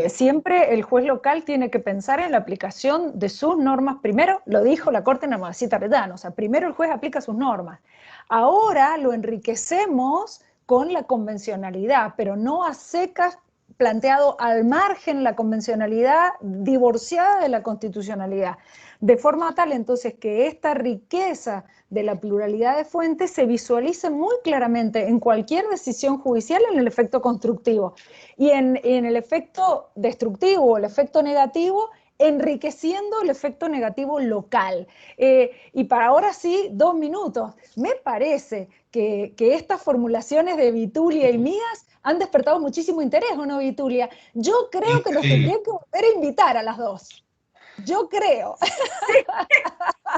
Siempre el juez local tiene que pensar en la aplicación de sus normas. Primero, lo dijo la Corte Napoletana, o sea, primero el juez aplica sus normas. Ahora lo enriquecemos con la convencionalidad, pero no a secas, planteado al margen la convencionalidad divorciada de la constitucionalidad, de forma tal entonces que esta riqueza de la pluralidad de fuentes se visualice muy claramente en cualquier decisión judicial en el efecto constructivo y en el efecto destructivo o el efecto negativo, enriqueciendo el efecto negativo local. Y para ahora sí, 2 minutos. Me parece que estas formulaciones de Vitulia y mías han despertado muchísimo interés, ¿o no, Vitulia? Yo creo que nos tendrían que volver a invitar a las dos. Yo creo.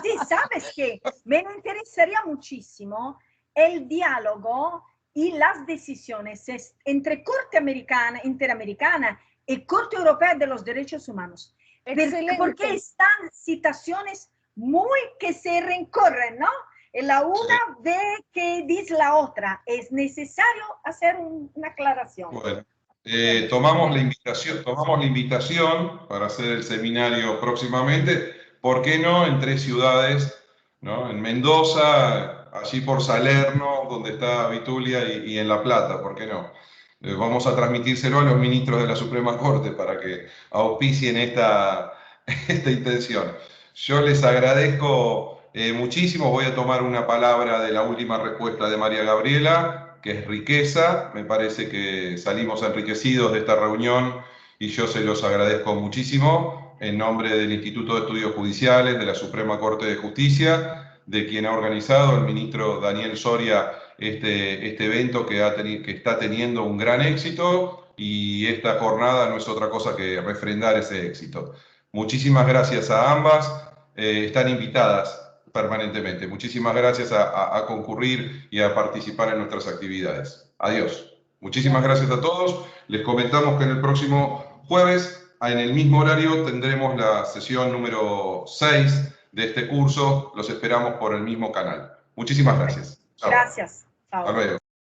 Sí, sabes que me interesaría muchísimo el diálogo y las decisiones entre Corte Americana, Interamericana y Corte Europea de los Derechos Humanos. Excelente. Porque están situaciones muy que se recorren, ¿no? La una ve que dice la otra. Es necesario hacer una aclaración. Bueno, tomamos la invitación para hacer el seminario próximamente. ¿Por qué no en 3 ciudades, ¿no? En Mendoza, allí por Salerno, donde está Vitulia, y en La Plata, ¿por qué no? Vamos a transmitírselo a los ministros de la Suprema Corte para que auspicien esta intención. Yo les agradezco muchísimo. Voy a tomar una palabra de la última respuesta de María Gabriela, que es riqueza. Me parece que salimos enriquecidos de esta reunión y yo se los agradezco muchísimo en nombre del Instituto de Estudios Judiciales, de la Suprema Corte de Justicia, de quien ha organizado, el ministro Daniel Soria, este evento que está teniendo un gran éxito, y esta jornada no es otra cosa que refrendar ese éxito. Muchísimas gracias a ambas, están invitadas permanentemente. Muchísimas gracias a concurrir y a participar en nuestras actividades. Adiós. Muchísimas gracias a todos. Les comentamos que en el próximo jueves, en el mismo horario, tendremos la sesión número 6 de este curso. Los esperamos por el mismo canal. Muchísimas gracias. Chao. Gracias. Chao. Hasta luego.